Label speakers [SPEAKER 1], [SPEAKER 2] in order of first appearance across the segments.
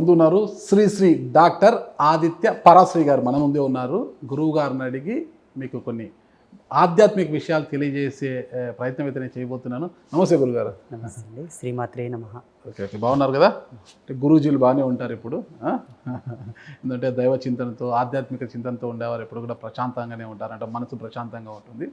[SPEAKER 1] ముందు ఉన్నారు శ్రీ శ్రీ డాక్టర్ ఆదిత్య పరాశ్రీ గారు మన ముందే ఉన్నారు. గురువు గారిని అడిగి మీకు కొన్ని ఆధ్యాత్మిక విషయాలు తెలియజేసే ప్రయత్నం అయితే నేను చేయబోతున్నాను. నమస్తే గురుగారు.
[SPEAKER 2] నమస్తే అండి. శ్రీమాత్రే నమః.
[SPEAKER 1] ఓకే ఓకే, బాగున్నారు కదా? అంటే గురూజీలు బాగానే ఉంటారు ఇప్పుడు. ఎందుకంటే దైవ చింతనతో ఆధ్యాత్మిక చింతనతో ఉండేవారు ఎప్పుడు కూడా ప్రశాంతంగానే ఉంటారు, అంటే మనసు ప్రశాంతంగా ఉంటుంది.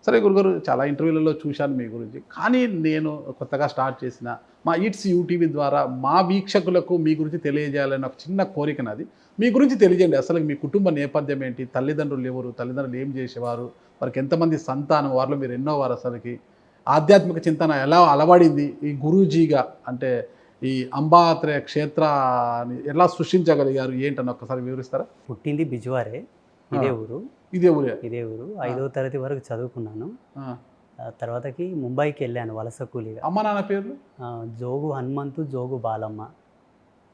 [SPEAKER 1] సరే గురుగారు, చాలా ఇంటర్వ్యూలలో చూశాను మీ గురించి, కానీ నేను కొత్తగా స్టార్ట్ చేసిన మా ఈట్స్ యూటీవీ ద్వారా మా వీక్షకులకు మీ గురించి తెలియజేయాలని ఒక చిన్న కోరిక నాది. మీ గురించి తెలియజేయండి. అసలు మీ కుటుంబ నేపథ్యం ఏంటి, తల్లిదండ్రులు ఎవరు, తల్లిదండ్రులు ఏం చేసేవారు, వారికి ఎంతమంది సంతానం, వారిలో మీరు ఎన్నో వారు, అసలుకి ఆధ్యాత్మిక చింతన ఎలా అలవడింది ఈ గురూజీగా, అంటే ఈ అంబాత్రయ క్షేత్రాన్ని ఎలా సృష్టించగలిగారు ఏంటని ఒక్కసారి వివరిస్తారా?
[SPEAKER 2] పుట్టింది బిజువారే, ఇదే ఊరు.
[SPEAKER 1] ఇదే ఊరే?
[SPEAKER 2] ఇదే ఊరు. 5వ తరగతి వరకు చదువుకున్నాను. తర్వాతకి ముంబైకి వెళ్ళాను వలస కూలీగా.
[SPEAKER 1] అమ్మ నాన్న పేర్లు?
[SPEAKER 2] జోగు హనుమంతు, జోగు బాలమ్మ.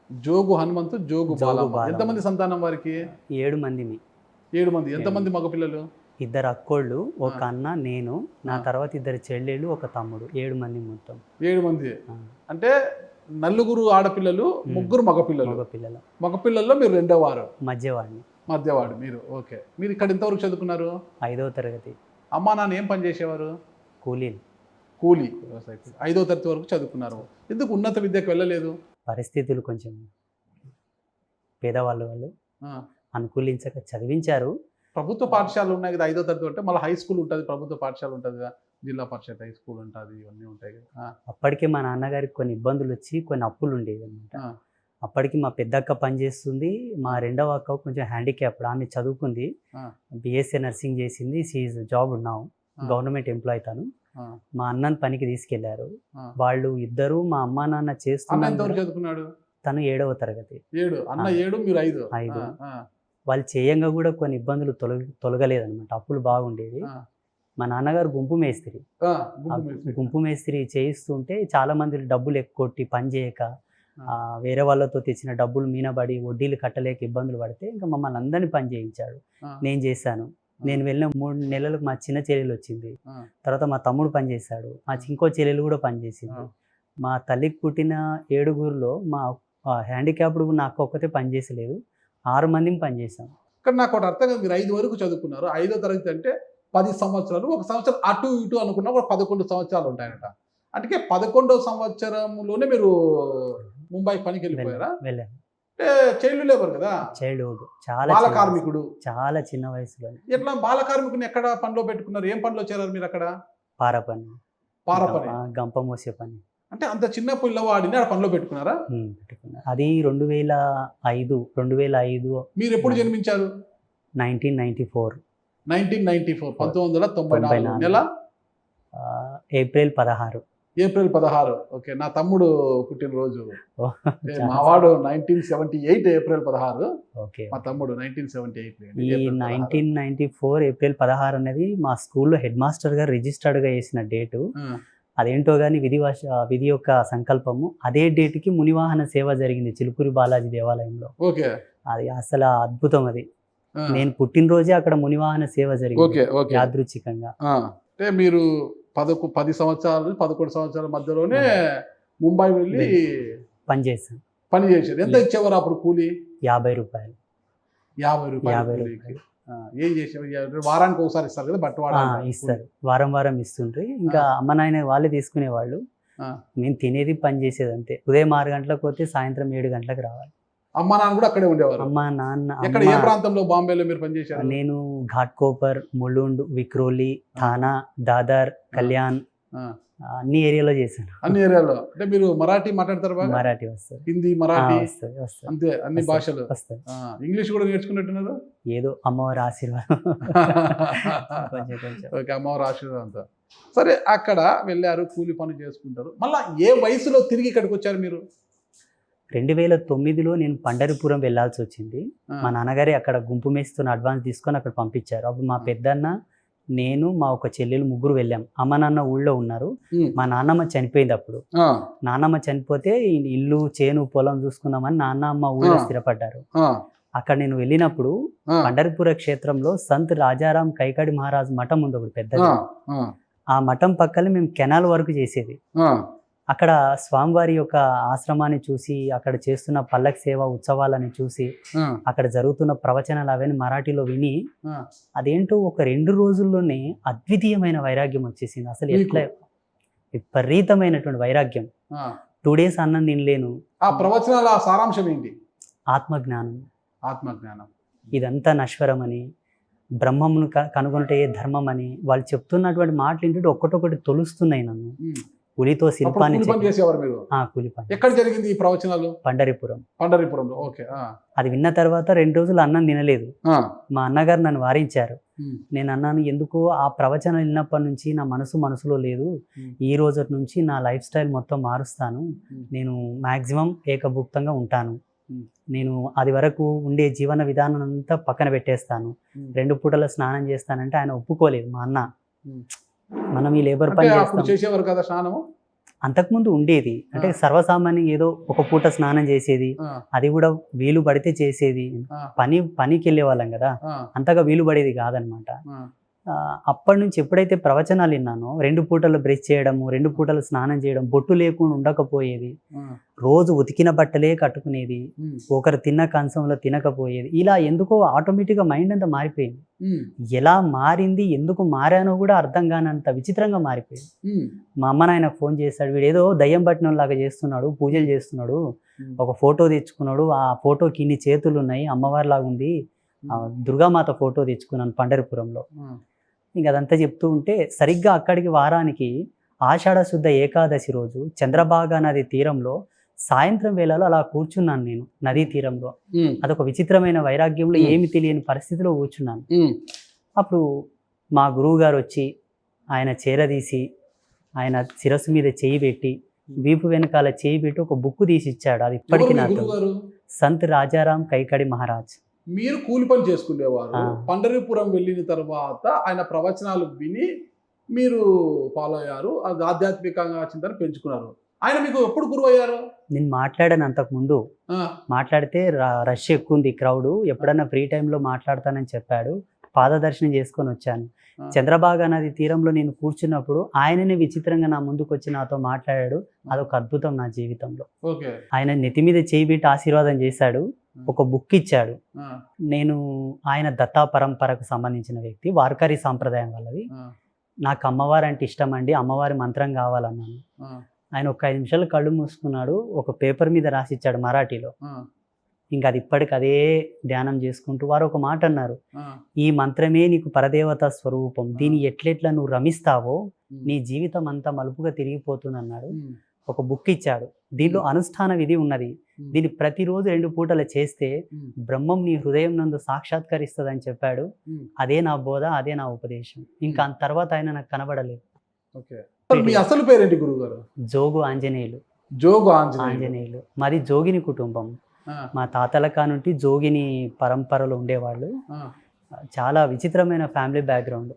[SPEAKER 1] జోగు హనుమంతు, జోగు బాలమ్మ. ఎంతమంది సంతానం వారికి?
[SPEAKER 2] 7 మందిని.
[SPEAKER 1] 7 మంది. ఎంతమంది మగపిల్లలు?
[SPEAKER 2] 2 అక్కోళ్ళు, ఒక అన్న, నేను, నా తర్వాత 2 చెల్లెళ్ళు, ఒక తమ్ముడు. 7 మంది మొత్తం.
[SPEAKER 1] 7 మంది అంటే 4 ఆడపిల్లలు, 3 మగపిల్లలు. మగపిల్లల్లో మీరు రెండో వారు?
[SPEAKER 2] మధ్యవాడిని.
[SPEAKER 1] మధ్యవాడు మీరు. ఓకే. మీరు ఇక్కడ ఎంతవరకు చదువుకున్నారు?
[SPEAKER 2] 5వ తరగతి.
[SPEAKER 1] అమ్మా నాన్న ఏం పని చేసేవారు?
[SPEAKER 2] కూలీలు.
[SPEAKER 1] కూలీ వ్యవసాయ. 5వ తరగతి వరకు చదువుకున్నారు. ఎందుకు ఉన్నత విద్యకు వెళ్ళలేదు?
[SPEAKER 2] పరిస్థితులు కొంచెం పేదవాళ్ళు, వాళ్ళు అనుకూలించక చదివించారు.
[SPEAKER 1] ప్రభుత్వ పాఠశాలలు ఉన్నాయి కదా 5వ తరగతి అంటే, మళ్ళీ హై స్కూల్ ఉంటుంది, ప్రభుత్వ పాఠశాల ఉంటుంది కదా, జిల్లా పరిషత్ హై స్కూల్ ఉంటుంది, ఇవన్నీ ఉంటాయి కదా.
[SPEAKER 2] అప్పటికే మా నాన్నగారికి కొన్ని ఇబ్బందులు వచ్చి కొన్ని అప్పులు ఉండేవి అనమాట. అప్పటికి మా పెద్దక్క పనిచేస్తుంది, మా రెండవ అక్క కొంచెం హ్యాండిక్యాప్డ్, ఆమె చదువుకుంది, బిఎస్సీ నర్సింగ్ చేసింది, షీఈ్ జాబ్ ఉన్నావు, గవర్నమెంట్ ఎంప్లాయ్ తను. మా అన్నని పనికి తీసుకెళ్లారు. వాళ్ళు ఇద్దరు మా అమ్మా నాన్న చేస్తున్నారు.
[SPEAKER 1] చదువుకున్నాడు
[SPEAKER 2] తను 7వ తరగతి.
[SPEAKER 1] 7. అన్న 7, మీరు 5.
[SPEAKER 2] వాళ్ళు చేయంగా కూడా కొన్ని ఇబ్బందులు తొలగలేదన్నమాట. అప్పులు బాగుండేది. మా నాన్నగారు గుంపు మేస్త్రి. గుంపు మేస్త్రి చేయిస్తుంటే చాలా మంది డబ్బులు కొట్టి పని చేయక, వేరే వాళ్ళతో తెచ్చిన డబ్బులు మీనబడి వడ్డీలు కట్టలేక ఇబ్బందులు పడితే ఇంకా మమ్మల్ని అందరినీ పని చేయించాడు. నేను చేశాను. నేను వెళ్ళిన 3 నెలలకు మా చిన్న చెల్లెలు వచ్చింది. తర్వాత మా తమ్ముడు పనిచేశాడు, మా ఇంకో చెల్లెలు కూడా పనిచేసింది. మా తల్లికి పుట్టిన 7గురిలో మా హ్యాండిక్యాప్డ్ నాకు ఒక్కతే పనిచేసలేదు, 6 మందిని పనిచేసాం.
[SPEAKER 1] ఇక్కడ నాకు ఒకటి అర్థం కాదు, మీరు 5 వరకు చదువుకున్నారు. 5వ తరగతి అంటే 10 సంవత్సరాలు, ఒక సంవత్సరం అటు ఇటు అనుకున్నా కూడా 11 సంవత్సరాలు ఉంటాయట. అంటే 11వ సంవత్సరంలోనే మీరు ముంబై పనికి వెళ్ళిపోయారా?
[SPEAKER 2] వెళ్ళాను.
[SPEAKER 1] అంటే చైల్డ్ లేబర్ కదా,
[SPEAKER 2] చైల్డ్హుడ్, చాలా
[SPEAKER 1] బాల కార్మికుడు,
[SPEAKER 2] చాలా చిన్న వయసులో.
[SPEAKER 1] ఎట్లా బాల కార్మికుని ఎక్కడ పనిలో పెట్టుకున్నారు? ఏం పనిలో చేరారు మీరు అక్కడ?
[SPEAKER 2] పార పని, గంప మోసే పని.
[SPEAKER 1] అంటే అంత చిన్న పిల్లవాడిని ఆ పనిలో పెట్టుకున్నారా?
[SPEAKER 2] పెట్టుకున్నారు. అది 2005. మీరు
[SPEAKER 1] ఎప్పుడు జన్మించారు?
[SPEAKER 2] 1994.
[SPEAKER 1] 1994 నెల
[SPEAKER 2] ఏప్రిల్ 16.
[SPEAKER 1] ఏప్రిల్ 16. ఓకే, నా తమ్ముడు పుట్టినరోజు. మావాడు 1978 ఏప్రిల్ 16.
[SPEAKER 2] ఓకే,
[SPEAKER 1] మా తమ్ముడు 1978.
[SPEAKER 2] ఈ 1994 ఏప్రిల్ 16 అనేది మా స్కూల్లో హెడ్ మాస్టర్ గారు రిజిస్టర్డ్గా చేసిన డేటు. అదేంటో కానీ విధి యొక్క సంకల్పము. అదే డేట్కి మునివాహన సేవ జరిగింది చిలుకూరి బాలాజీ దేవాలయంలో.
[SPEAKER 1] ఓకే,
[SPEAKER 2] అది అసలు అద్భుతం. అది నేను పుట్టినరోజే అక్కడ మునివాహన సేవ జరిగింది యాదృచ్ఛికంగా.
[SPEAKER 1] అంటే మీరు 10 సంవత్సరాలు 11 సంవత్సరాల మధ్యలోనే ముంబై వెళ్ళి పని చేశారు. ఎంత ఇచ్చేవారు అప్పుడు కూలీ?
[SPEAKER 2] 50 రూపాయలు.
[SPEAKER 1] 50 రూపాయలు. ఏం చేసేవారు? వారానికి ఒకసారి ఇస్తారు కదా బట్ట
[SPEAKER 2] ఇస్తారు, వారం ఇస్తుండ్రి. ఇంకా అమ్మ నాయన వాళ్ళే తీసుకునేవాళ్ళు. నేను తినేది పని చేసేది అంతే. ఉదయం 6 గంటలకు పోతే సాయంత్రం 7 గంటలకు రావాలి.
[SPEAKER 1] అమ్మ నాన్న కూడా అక్కడే ఉండేవారు?
[SPEAKER 2] అమ్మ నాన్న.
[SPEAKER 1] ఎక్కడ, ఏ ప్రాంతంలో బాంబేలో మీరు పనిచేశారు?
[SPEAKER 2] నేను ఘాట్కోపర్, ములుండ్, విక్రోలి, థానా, దాదర్, కళ్యాణ్, అన్ని ఏరియాలో చేశాను.
[SPEAKER 1] అన్ని ఏరియాలో. అంటే మీరు మరాఠీ మాట్లాడతారు?
[SPEAKER 2] మరాఠీ వస్తుంది,
[SPEAKER 1] హిందీ, మరాఠీ
[SPEAKER 2] అంతే,
[SPEAKER 1] అన్ని భాషలు వస్తాయి. ఇంగ్లీష్ కూడా నేర్చుకున్నట్టున్నారు?
[SPEAKER 2] ఏదో అమ్మవారి ఆశీర్వాదం.
[SPEAKER 1] ఓకే, అమ్మవారి ఆశీర్వాదంతో. సరే, అక్కడ వెళ్ళారు, కూలి పని చేసుకుంటారు. మళ్ళీ ఏ వయసులో తిరిగి ఇక్కడికి వచ్చారు మీరు?
[SPEAKER 2] 2009లో నేను పండరిపురం వెళ్ళాల్సి వచ్చింది. మా నాన్నగారి అక్కడ గుంపు మేస్తున్న అడ్వాన్స్ తీసుకొని అక్కడ పంపించారు. అప్పుడు మా పెద్దన్న, నేను, మా ఒక చెల్లెలు, 3 వెళ్ళాం. అమ్మ నాన్న ఊళ్ళో ఉన్నారు. మా నాన్నమ్మ చనిపోయింది అప్పుడు. నాన్నమ్మ చనిపోతే ఇల్లు, చేను, పొలం చూసుకుందామని నాన్న అమ్మ ఊళ్ళో స్థిరపడ్డారు. అక్కడ నేను వెళ్ళినప్పుడు పండరిపుర క్షేత్రంలో సంత్ రాజారాం కైకాడి మహారాజ్ మఠం ఉంది ఒకటి పెద్దది. ఆ మఠం పక్కనే మేము కెనాల్ వర్క్ చేసేది. అక్కడ స్వామివారి యొక్క ఆశ్రమాన్ని చూసి, అక్కడ చేస్తున్న పల్లకి సేవ ఉత్సవాలని చూసి, అక్కడ జరుగుతున్న ప్రవచనాలు అవన్నీ మరాఠీలో విని, అదేంటో ఒక 2 రోజుల్లోనే అద్వితీయమైన వైరాగ్యం వచ్చేసింది. అసలు ఎట్లా విపరీతమైనటువంటి వైరాగ్యం. 2 డేస్ అన్నం తినలేను.
[SPEAKER 1] ఆ ప్రవచనాల సారాంశం ఏంటి?
[SPEAKER 2] ఆత్మజ్ఞానం.
[SPEAKER 1] ఆత్మజ్ఞానం.
[SPEAKER 2] ఇదంతా నశ్వరమని, బ్రహ్మమును కనుగొనటే ధర్మం అని వాళ్ళు చెప్తున్నటువంటి మాటలు ఏంటంటే ఒక్కటొక్కటి తొలుస్తున్నాయి నన్ను. పులితో శిల్పాన్ని
[SPEAKER 1] చేసేవారు మీరు?
[SPEAKER 2] కూలి పని.
[SPEAKER 1] ఎక్కడ జరిగింది ఈ ప్రవచనాలు? పండరిపురంలో. ఓకే.
[SPEAKER 2] అది విన్న తర్వాత 2 రోజులు అన్నం తినలేదు. మా అన్నగారు నన్ను వారించారు. నేను అన్నాను, ఎందుకో ఆ ప్రవచనం విన్నప్పటి నుంచి నా మనసులో లేదు. ఈ రోజు నుంచి నా లైఫ్ స్టైల్ మొత్తం మారుస్తాను. నేను మాక్సిమం ఏకభుక్తంగా ఉంటాను. నేను అది వరకు ఉండే జీవన విధానం అంతా పక్కన పెట్టేస్తాను. 2 పూటల స్నానం చేస్తానంటే ఆయన ఒప్పుకోలేదు. మా అన్న, మనం ఈ లేబర్ పని
[SPEAKER 1] చేసేవారు కదా స్నానము?
[SPEAKER 2] అంతకుముందు ఉండేది. అంటే సర్వసామాన్యంగా ఏదో ఒక పూట స్నానం చేసేది, అది కూడా వీలు పడితే చేసేది. పనికి వెళ్ళే వాళ్ళం కదా, అంతగా వీలు పడేది కాదనమాట. అప్పటి నుంచి ఎప్పుడైతే ప్రవచనాలు విన్నానో 2 పూటలు బ్రష్ చేయడము, 2 పూటలు స్నానం చేయడం, బొట్టు లేకుండా ఉండకపోయేది, రోజు ఉతికిన బట్టలే కట్టుకునేది, ఒకరు తిన్న కంచంలో తినకపోయేది. ఇలా ఎందుకో ఆటోమేటిక్గా మైండ్ అంతా మారిపోయింది. ఎలా మారింది, ఎందుకు మారానో కూడా అర్థం కానంత విచిత్రంగా మారిపోయింది. మా అమ్మ నాయనకు ఫోన్ చేశాడు, వీడు ఏదో దయ్యం పట్టిన లాగా చేస్తున్నాడు, పూజలు చేస్తున్నాడు, ఒక ఫోటో తెచ్చుకున్నాడు, ఆ ఫోటోకి ఇన్ని చేతులు ఉన్నాయి, అమ్మవారి లాగా ఉంది, దుర్గామాత ఫోటో తెచ్చుకున్నాను పండరిపురంలో. ఇంక అదంతా చెప్తూ ఉంటే సరిగ్గా అక్కడికి వారానికి ఆషాఢ శుద్ధ ఏకాదశి రోజు చంద్రభాగా నది తీరంలో సాయంత్రం వేళలో అలా కూర్చున్నాను నేను నదీ తీరంలో. అదొక విచిత్రమైన వైరాగ్యంలో ఏమి తెలియని పరిస్థితిలో కూర్చున్నాను. అప్పుడు మా గురువు గారు వచ్చి ఆయన చేరదీసి ఆయన శిరస్సు మీద చేయి పెట్టి, వీపు వెనకాల చేయి పెట్టి ఒక బుక్ తీసి ఇచ్చాడు. అది ఇప్పటికీ నాతో. సంత్ రాజారాం కైకడి మహారాజ్.
[SPEAKER 1] మీరు కూలి పని చేసుకునేవారు. పండరిపురం వెళ్ళిన తర్వాత ఆయన ప్రవచనాలు విని మీరు ఫాలో అయ్యారు, ఆధ్యాత్మికంగా చింతన పెంచుకున్నారు. ఆయన మీకు ఎప్పుడు గురువు అయ్యారు?
[SPEAKER 2] నేను మాట్లాడాను అంతకుముందు. మాట్లాడితే రష్ ఎక్కువ ఉంది, క్రౌడ్, ఎప్పుడన్నా ఫ్రీ టైంలో మాట్లాడతానని చెప్పాడు. పాదదర్శనం చేసుకొని వచ్చాను. చంద్రభాగా నది తీరంలో నేను కూర్చున్నప్పుడు ఆయననే విచిత్రంగా నా ముందుకు వచ్చి నాతో మాట్లాడాడు. అదొక అద్భుతం నా జీవితంలో. ఆయన నెత్తి మీద చేయి పెట్టి ఆశీర్వాదం చేశాడు, ఒక బుక్ ఇచ్చాడు. నేను ఆయన దత్తా పరంపరకు సంబంధించిన వ్యక్తి, వార్కరీ సాంప్రదాయం వాళ్ళది. నాకు అమ్మవారు అంటే ఇష్టం అండి, అమ్మవారి మంత్రం కావాలన్నాను. ఆయన ఒక 5 నిమిషాలు కళ్ళు మూసుకున్నాడు, ఒక పేపర్ మీద రాసిచ్చాడు మరాఠీలో. ఇంకా అది ఇప్పటికి అదే ధ్యానం చేసుకుంటూ వారు ఒక మాట అన్నారు, ఈ మంత్రమే నీకు పరదేవత స్వరూపం, దీన్ని ఎట్లెట్లా నువ్వు రమిస్తావో నీ జీవితం అంతా మలుపుగా తిరిగిపోతుంది అన్నాడు. ఒక బుక్ ఇచ్చాడు, దీనిలో అనుష్ఠాన విధి ఉన్నది, దీన్ని ప్రతిరోజు 2 పూటలు చేస్తే బ్రహ్మం నీ హృదయం నందు సాక్షాత్కరిస్తుందని చెప్పాడు. అదే నా బోధ, అదే నా ఉపదేశం. ఇంకా తర్వాత ఆయన నాకు కనబడలేదు.
[SPEAKER 1] మీ అసలు పేరేంటి గురుగారు?
[SPEAKER 2] జోగు ఆంజనేయులు. ఆంజనేయులు. మాది జోగిని కుటుంబం. మా తాతల కానుంటి జోగిని పరంపరలో ఉండేవాళ్ళు. చాలా విచిత్రమైన ఫ్యామిలీ బ్యాక్గ్రౌండ్.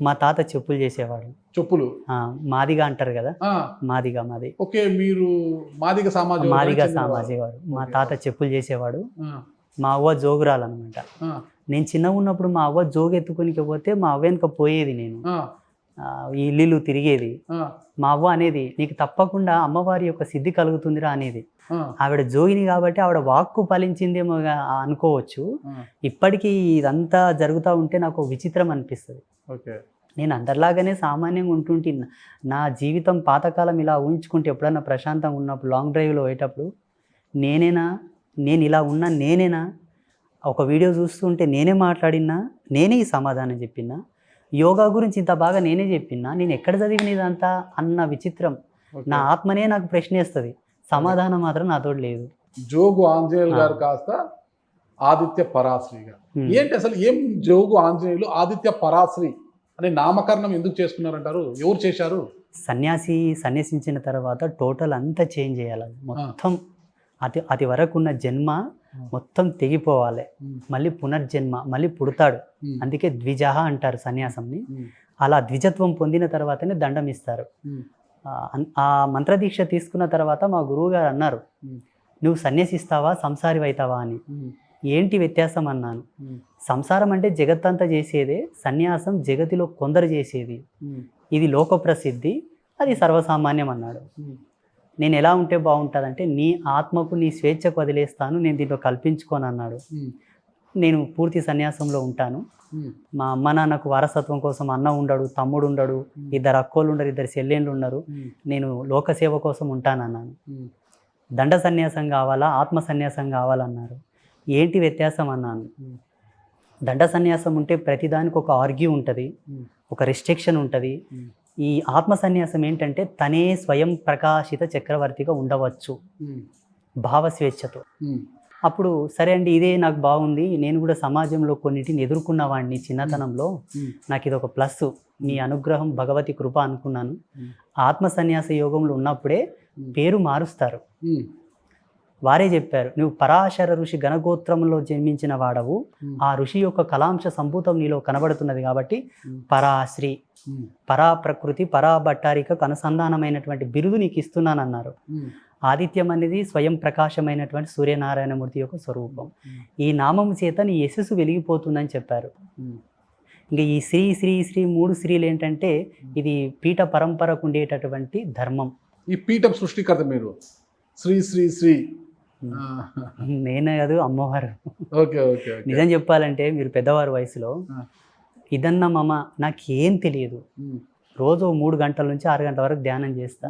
[SPEAKER 2] మా తాత చెప్పులు చేసేవాడు. చెప్పులు మాదిగా అంటారు కదా, మాదిగా మాది.
[SPEAKER 1] ఓకే, మీరు మాదిగా
[SPEAKER 2] సామాజిక వారు. మా తాత చెప్పులు చేసేవాడు. మా అవ్వ జోగురాలు అనమాట. నేను చిన్నగా ఉన్నప్పుడు మా అవ్వ జోగు ఎత్తుకునికి పోతే మా అవ్వ వెనుక పోయేది, నేను ఈ ఇల్లు తిరిగేది. మా అవ్వ అనేది, నీకు తప్పకుండా అమ్మవారి యొక్క సిద్ధి కలుగుతుందిరా అనేది. ఆవిడ జోగిని కాబట్టి ఆవిడ వాక్కు ఫలించిందేమో అనుకోవచ్చు. ఇప్పటికీ ఇదంతా జరుగుతూ ఉంటే నాకు విచిత్రం అనిపిస్తుంది. నేను అందరిలాగానే సామాన్యంగా ఉంటుంటే నా జీవితం పాతకాలం ఇలా ఊహించుకుంటే ఎప్పుడన్నా ప్రశాంతంగా ఉన్నప్పుడు లాంగ్ డ్రైవ్లో పోయేటప్పుడు నేను ఇలా ఉన్నా, నేనేనా ఒక వీడియో చూస్తుంటే నేనే మాట్లాడినా, నేనే ఈ సమాధానం చెప్పినా, యోగా గురించి ఇంత బాగా నేనే చెప్పినా, నేను ఎక్కడ చదివినదంతా అన్న విచిత్రం. నా ఆత్మనే నాకు ప్రశ్నిస్తుంది, సమాధానం మాత్రం నాతో లేదు.
[SPEAKER 1] జోగు ఆంజనేయులు గారు కాస్త ఆదిత్య పరాశ్రీ గారు. ఏంటి అసలు ఏం జోగు ఆంజనేయులు ఆదిత్య పరాశ్రీ అనే నామకరణం ఎందుకు చేసుకున్నారంటారు? ఎవరు చేశారు?
[SPEAKER 2] సన్యాసించిన తర్వాత టోటల్ అంతా చేంజ్ చేయాలి. మొత్తం అది వరకు ఉన్న జన్మ మొత్తం తెగిపోవాలి, మళ్ళీ పునర్జన్మ, మళ్ళీ పుడతాడు. అందుకే ద్విజహ అంటారు సన్యాసంని. అలా ద్విజత్వం పొందిన తర్వాతనే దండం ఇస్తారు. ఆ మంత్రదీక్ష తీసుకున్న తర్వాత మా గురువు గారు అన్నారు, నువ్వు సన్యాసిస్తావా సంసారి అవుతావా అని. ఏంటి వ్యత్యాసం అన్నాను. సంసారం అంటే జగత్తంతా చేసేదే, సన్యాసం జగతిలో కొందరు చేసేది. ఇది లోక ప్రసిద్ధి, అది సర్వసామాన్యం అన్నాడు. నేను ఎలా ఉంటే బాగుంటుందంటే నీ ఆత్మకు నీ స్వేచ్ఛకు వదిలేస్తాను, నేను దీంట్లో కల్పించుకోను అన్నాడు. నేను పూర్తి సన్యాసంలో ఉంటాను. మా అమ్మ నాన్నకు వారసత్వం కోసం అన్న ఉండడు, తమ్ముడు ఉండడు, ఇద్దరు అక్కోళ్ళు ఉండరు, ఇద్దరు చెల్లెళ్ళు ఉన్నారు. నేను లోకసేవ కోసం ఉంటానన్నాను. దండ సన్యాసం కావాలా, ఆత్మ సన్యాసం కావాలన్నారు. ఏంటి వ్యత్యాసం అన్నాను. దండ సన్యాసం ఉంటే ప్రతిదానికి ఒక ఆర్గ్యూ ఉంటుంది, ఒక రిస్ట్రిక్షన్ ఉంటుంది. ఈ ఆత్మ సన్యాసం ఏంటంటే తనే స్వయం ప్రకాశిత చక్రవర్తిగా ఉండవచ్చు భావస్వేచ్ఛతో. అప్పుడు సరే అండి, ఇదే నాకు బాగుంది, నేను కూడా సమాజంలో కొన్నిటిని ఎదుర్కొన్న వాడిని చిన్నతనంలో, నాకు ఇది ఒక ప్లస్, మీ అనుగ్రహం భగవతి కృప అనుకున్నాను. ఆత్మ సన్యాస యోగంలో ఉన్నప్పుడే పేరు మారుస్తారు. వారే చెప్పారు, నువ్వు పరాశర ఋషి గణగోత్రంలో జన్మించిన వాడవు, ఆ ఋషి యొక్క కలాంశ సంభూతం నీలో కనబడుతున్నది కాబట్టి పరాశ్రీ, పరా ప్రకృతి, పరా భట్టారికకు అనుసంధానమైనటువంటి బిరుదు నీకు ఇస్తున్నానన్నారు. ఆదిత్యం అనేది స్వయం ప్రకాశమైనటువంటి సూర్యనారాయణమూర్తి యొక్క స్వరూపం. ఈ నామము చేత నీ యశస్సు వెలిగిపోతుందని చెప్పారు. ఇంకా ఈ శ్రీ శ్రీ శ్రీ 3 శ్రీలు ఏంటంటే ఇది పీఠ పరంపరకు ఉండేటటువంటి ధర్మం.
[SPEAKER 1] ఈ పీఠం సృష్టికర్త మీరు, శ్రీ శ్రీ శ్రీ.
[SPEAKER 2] నేనే కాదు, అమ్మవారు.
[SPEAKER 1] Okay okay.
[SPEAKER 2] నిజం చెప్పాలంటే మీరు పెద్దవారు వయసులో, ఇదన్న మమ నాకేం తెలియదు. రోజు 3 గంటల నుంచి 6 గంటల వరకు ధ్యానం చేస్తా.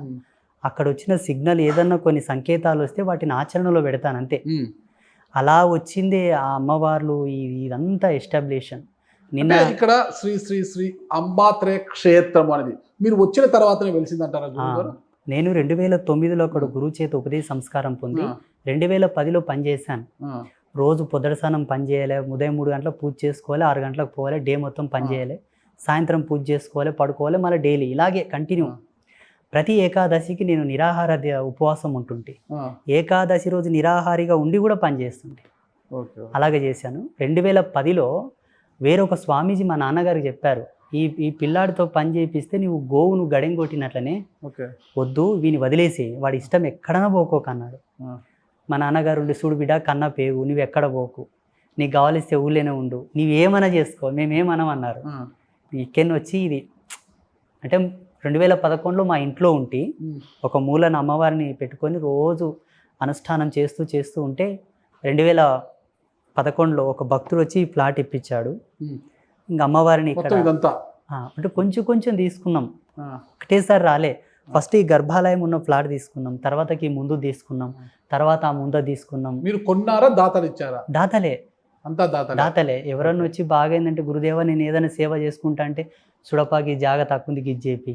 [SPEAKER 2] అక్కడ వచ్చిన సిగ్నల్ ఏదన్నా కొన్ని సంకేతాలు వస్తే వాటిని ఆచరణలో పెడతాను అంతే. అలా వచ్చిందే ఆ అమ్మవార్లు, ఇదంతా ఎస్టాబ్లిషన్. నిన్న
[SPEAKER 1] ఇక్కడ శ్రీ శ్రీ శ్రీ అంబాత్రేయ క్షేత్రం అనేది మీరు వచ్చిన తర్వాతనే వెలిసిందంటారా?
[SPEAKER 2] నేను 2009లో అక్కడ గురువు చేత ఉపదేశ సంస్కారం పొంది 2010లో పనిచేశాను. రోజు పొద్దుటసానం పని చేయాలి, ఉదయం 3 గంటలకు పూజ చేసుకోవాలి, 6 గంటలకు పోవాలి, డే మొత్తం పని చేయాలి, సాయంత్రం పూజ చేసుకోవాలి, పడుకోవాలి, మళ్ళీ డైలీ ఇలాగే కంటిన్యూ. ప్రతి ఏకాదశికి నేను నిరాహార ఉపవాసం ఉంటుంటే, ఏకాదశి రోజు నిరాహారిగా ఉండి కూడా పని చేస్తుంటే అలాగే చేశాను. 2010లో వేరొక స్వామీజీ మా నాన్నగారికి చెప్పారు, ఈ పిల్లాడితో పని చేపిస్తే నువ్వు గోవును గడెం కొట్టినట్లనే, వద్దు వీని వదిలేసి వాడి ఇష్టం ఎక్కడన్నా పోకోకన్నాడు. మా నాన్నగారు ఉండి, చూడు బిడ్డ కన్న పేగు, నువ్వు ఎక్కడ పోకు, నీకు కావాలిస్తే ఊళ్ళోనే ఉండు, నీవేమన్నా చేసుకో, మేమేమనమన్నారు. ఇక్కడిని వచ్చి ఇది అంటే 2011లో మా ఇంట్లో ఉండి ఒక మూలన అమ్మవారిని పెట్టుకొని రోజు అనుష్ఠానం చేస్తూ ఉంటే 2011లో ఒక భక్తుడు వచ్చి ఈ ప్లాట్ ఇప్పించాడు. ఇంకా అమ్మవారిని ఇక్కడ అంటే కొంచెం తీసుకున్నాం, ఒకటేసారి రాలే. ఫస్ట్ ఈ గర్భాలయం ఉన్న ఫ్లాట్ తీసుకున్నాం, తర్వాతకి ముందు తీసుకున్నాం, తర్వాత ఆ ముందు తీసుకున్నాం.
[SPEAKER 1] మీరు కొన్నారా, దాతలు ఇచ్చారా?
[SPEAKER 2] దాతలే,
[SPEAKER 1] అంతా
[SPEAKER 2] దాతలే. ఎవరన్నా వచ్చి బాగైందంటే, గురుదేవ నేను ఏదైనా సేవ చేసుకుంటా అంటే, సుడపాకి జాగ తక్కుంది గిజ్జేపి,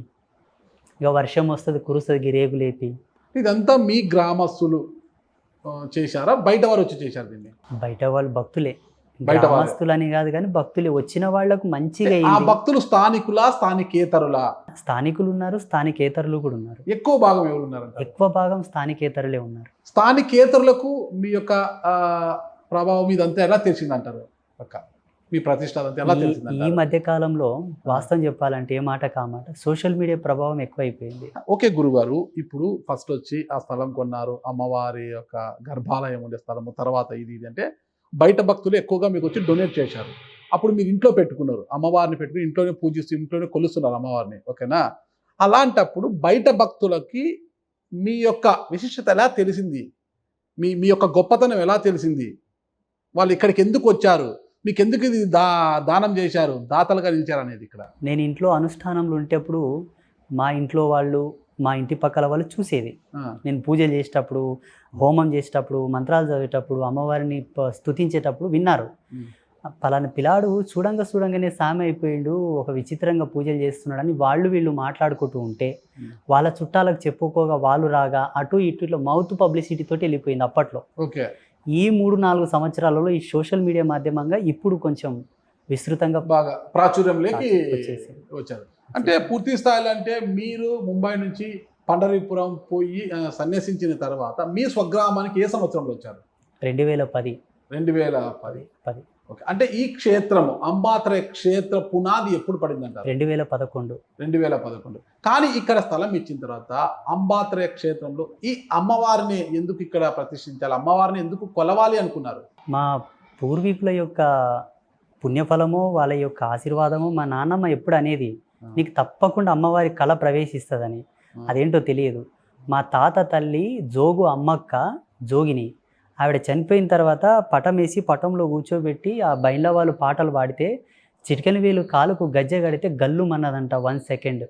[SPEAKER 2] ఇక వర్షం వస్తుంది కురుస్తుంది రేగులేపి.
[SPEAKER 1] ఇదంతా మీ గ్రామస్తులు చేశారా, బయట వారు వచ్చి చేశారు దీన్ని?
[SPEAKER 2] బయట వాళ్ళు భక్తులే, గ్రామస్తులని కాదు కానీ భక్తులే. వచ్చిన వాళ్లకు మంచిగా.
[SPEAKER 1] ఆ భక్తులు స్థానికులా, స్థానికేతరులా?
[SPEAKER 2] స్థానికులు ఉన్నారు, స్థానికేతరులు కూడా ఉన్నారు.
[SPEAKER 1] ఎక్కువ భాగం ఎవరు ఉన్నారు?
[SPEAKER 2] ఎక్కువ భాగం స్థానికేతరులే ఉన్నారు.
[SPEAKER 1] స్థానికేతరులకు మీ యొక్క ప్రభావం ఇదంతా ఎలా తెలిసిందంటారు? మీ ప్రతిష్ట ఎలా తెలిసింది?
[SPEAKER 2] ఈ మధ్య కాలంలో వాస్తవం చెప్పాలంటే ఏ మాట కామాట సోషల్ మీడియా ప్రభావం ఎక్కువైపోయింది.
[SPEAKER 1] ఓకే గురుగారు, ఇప్పుడు ఫస్ట్ వచ్చి ఆ స్థలం కొన్నారు, అమ్మవారి యొక్క గర్భాలయం ఉండే స్థలము, తర్వాత ఇది అంటే బయట భక్తులు ఎక్కువగా మీకు వచ్చి డొనేట్ చేశారు. అప్పుడు మీరు ఇంట్లో పెట్టుకున్నారు, అమ్మవారిని పెట్టుకుని ఇంట్లోనే పూజిస్తూ ఇంట్లోనే కొలుస్తున్నారు అమ్మవారిని, ఓకేనా? అలాంటప్పుడు బయట భక్తులకి మీ యొక్క విశిష్టత ఎలా తెలిసింది? మీ యొక్క గొప్పతనం ఎలా తెలిసింది? వాళ్ళు ఇక్కడికి ఎందుకు వచ్చారు, మీకు ఎందుకు ఇది దానం చేశారు, దాతలుగా నిలిచారు అనేది ఇక్కడ.
[SPEAKER 2] నేను ఇంట్లో అనుష్ఠానంలో ఉంటేప్పుడు మా ఇంట్లో వాళ్ళు, మా ఇంటి పక్కల వాళ్ళు చూసేది. నేను పూజలు చేసేటప్పుడు, హోమం చేసేటప్పుడు, మంత్రాలు చదివేటప్పుడు, అమ్మవారిని స్తుతించేటప్పుడు విన్నారు. పలానా పిల్లాడు చూడంగానే సామె అయిపోయిండు, ఒక విచిత్రంగా పూజలు చేస్తున్నాడని వీళ్ళు మాట్లాడుకుంటూ ఉంటే, వాళ్ళ చుట్టాలకు చెప్పుకోగా వాళ్ళు రాగా అటు ఇటు మౌత్ పబ్లిసిటీ తోటి వెళ్ళిపోయింది అప్పట్లో.
[SPEAKER 1] ఓకే.
[SPEAKER 2] ఈ 3-4 సంవత్సరాలలో ఈ సోషల్ మీడియా మాధ్యమంగా ఇప్పుడు కొంచెం విస్తృతంగా
[SPEAKER 1] బాగా ప్రాచుర్యంలోకి వచ్చారు. అంటే పూర్తి స్థాయిలో అంటే మీరు ముంబై నుంచి పండరీపురం పోయి సన్యసించిన తర్వాత మీ స్వగ్రామానికి ఏ సంవత్సరంలో వచ్చారు?
[SPEAKER 2] 2010.
[SPEAKER 1] 2010. ఓకే. అంటే ఈ క్షేత్రము అంబాత్రేయ క్షేత్ర పునాది ఎప్పుడు పడిందంటారు?
[SPEAKER 2] 2011.
[SPEAKER 1] కానీ ఇక్కడ స్థలం ఇచ్చిన తర్వాత అంబాత్రేయ క్షేత్రంలో ఈ అమ్మవారిని ఎందుకు ఇక్కడ ప్రతిష్ఠించాలి, అమ్మవారిని ఎందుకు కొలవాలి అనుకున్నారు?
[SPEAKER 2] మా పూర్వీకుల యొక్క పుణ్యఫలమో వాళ్ళ యొక్క ఆశీర్వాదమో మా నాన్నమ్మ ఎప్పుడు అనేది, నీకు తప్పకుండా అమ్మవారి కళ ప్రవేశిస్తుందని. అదేంటో తెలియదు. మా తాత తల్లి జోగు అమ్మక్క జోగిని. ఆవిడ చనిపోయిన తర్వాత పటం వేసి పటంలో కూర్చోబెట్టి ఆ బైండ్ల వాళ్ళు పాటలు పాడితే చిటికెన వేలు కాలుకు గజ్జె కడితే గల్లుమన్నదంట 1 సెకండ్.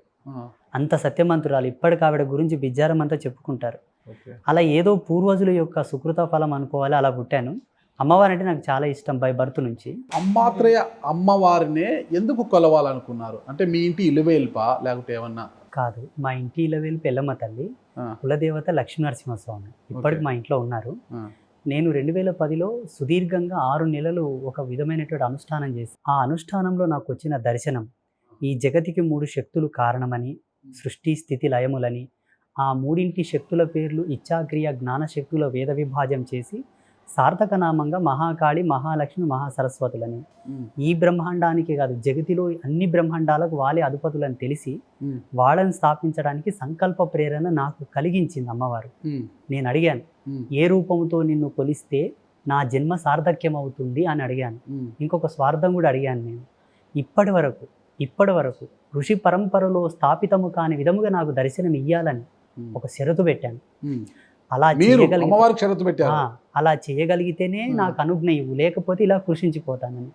[SPEAKER 2] అంత సత్యమంతురాలు. ఇప్పటికి ఆవిడ గురించి బిజ్జారం అంతా చెప్పుకుంటారు. అలా ఏదో పూర్వజుల యొక్క సుకృత ఫలం అనుకోవాలి, అలా పుట్టాను. అమ్మవారు అంటే నాకు చాలా ఇష్టం బై బర్త్ నుంచి.
[SPEAKER 1] అమ్మాత్రేయ అమ్మవారినే ఎందుకు కొలవాలనుకున్నారు? అంటే మీ ఇంటి ఇలువేల్పా లేకపోతే ఏమన్నా?
[SPEAKER 2] కాదు, మా ఇంటి ఇలవేల్పు ఎల్లమ్మ తల్లి, కులదేవత లక్ష్మీనరసింహస్వామి ఇప్పటికి మా ఇంట్లో ఉన్నారు. నేను 2010లో సుదీర్ఘంగా 6 నెలలు ఒక విధమైనటువంటి అనుష్ఠానం చేసి, ఆ అనుష్ఠానంలో నాకు వచ్చిన దర్శనం ఈ జగతికి 3 శక్తులు కారణమని, సృష్టి స్థితి లయములని, ఆ 3 శక్తుల పేర్లు ఇచ్ఛాక్రియ జ్ఞాన శక్తుల వేద విభాజం చేసి సార్థక నామంగా మహాకాళి, మహాలక్ష్మి, మహాసరస్వతులని, ఈ బ్రహ్మాండానికి కాదు జగతిలో అన్ని బ్రహ్మాండాలకు వాళ్ళే అధిపతులని తెలిసి వాళ్ళని స్థాపించడానికి సంకల్ప ప్రేరణ నాకు కలిగించింది అమ్మవారు. నేను అడిగాను, ఏ రూపంతో నిన్ను కొలిస్తే నా జన్మ సార్థక్యం అవుతుంది అని అడిగాను. ఇంకొక స్వార్థం కూడా అడిగాను నేను. ఇప్పటి వరకు ఋషి పరంపరలో స్థాపితము కాని విధముగా నాకు దర్శనం ఇయ్యాలని ఒక షరతు పెట్టాను. అలా చేయగలిగితేనే నాకు అనుజ్ఞ ఇవ్వు, లేకపోతే ఇలా కృషించిపోతానని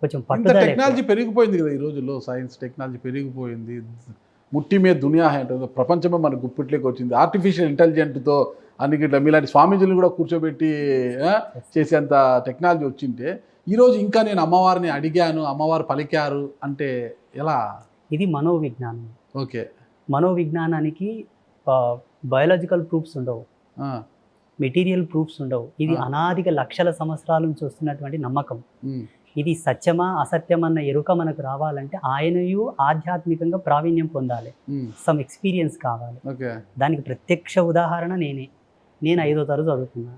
[SPEAKER 2] కొంచెం పట్టుదల.
[SPEAKER 1] టెక్నాలజీ పెరిగిపోయింది కదా ఈ రోజుల్లో, సైన్స్ టెక్నాలజీ పెరిగిపోయింది. ముట్టి మీద దునియా అంటే ప్రపంచమే మన గుప్పిట్లోకి వచ్చింది. ఆర్టిఫిషియల్ ఇంటెలిజెంట్తో అన్నిటి మీలాంటి స్వామీజీలు కూడా కూర్చోబెట్టి చేసేంత టెక్నాలజీ వచ్చింటే ఈరోజు ఇంకా నేను అమ్మవారిని అడిగాను, అమ్మవారు పలికారు అంటే ఎలా?
[SPEAKER 2] ఇది మనోవిజ్ఞానం.
[SPEAKER 1] ఓకే.
[SPEAKER 2] మనోవిజ్ఞానానికి బయాలజికల్ ప్రూఫ్స్ ఉండవు, మెటీరియల్ ప్రూఫ్స్ ఉండవు. ఇది అనాదిగా లక్షల సంవత్సరాల నుంచి వస్తున్నటువంటి నమ్మకం. ఇది సత్యమా అసత్యమన్న ఎరుక మనకు రావాలంటే ఆయనయు ఆధ్యాత్మికంగా ప్రావీణ్యం పొందాలి, సమ్ ఎక్స్పీరియన్స్ కావాలి. దానికి ప్రత్యక్ష ఉదాహరణ నేను 5వ తరగతి చదువుతున్నా,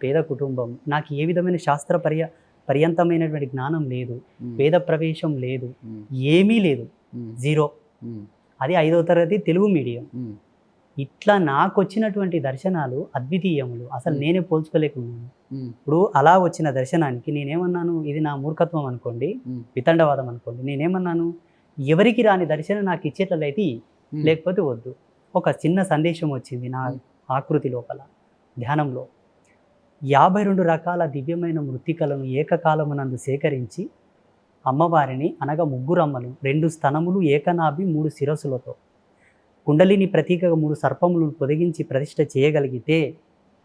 [SPEAKER 2] పేద కుటుంబం, నాకు ఏ విధమైన శాస్త్ర పర్యంతమైనటువంటి జ్ఞానం లేదు, వేద ప్రవేశం లేదు, ఏమీ లేదు, 0. అది 5వ తరగతి తెలుగు మీడియం. ఇట్లా నాకు వచ్చినటువంటి దర్శనాలు అద్వితీయములు, అసలు నేనే పోల్చుకోలేకున్నాను. ఇప్పుడు అలా వచ్చిన దర్శనానికి నేనేమన్నాను, ఇది నా మూర్ఖత్వం అనుకోండి, వితండవాదం అనుకోండి, నేనేమన్నాను, ఎవరికి రాని దర్శనం నాకు ఇచ్చేట్లయితే లేకపోతే వద్దు. ఒక చిన్న సందేశం వచ్చింది నా ఆకృతి లోపల ధ్యానంలో. 52 రకాల దివ్యమైన మృత్తికలను ఏకకాలమునందు సేకరించి అమ్మవారిని అనగా 3 అమ్మలు, 2 స్తనములు, ఏకనాభి, 3 శిరస్సులతో కుండలిని ప్రతీకగా 3 సర్పములు పొదిగించి ప్రతిష్ఠ చేయగలిగితే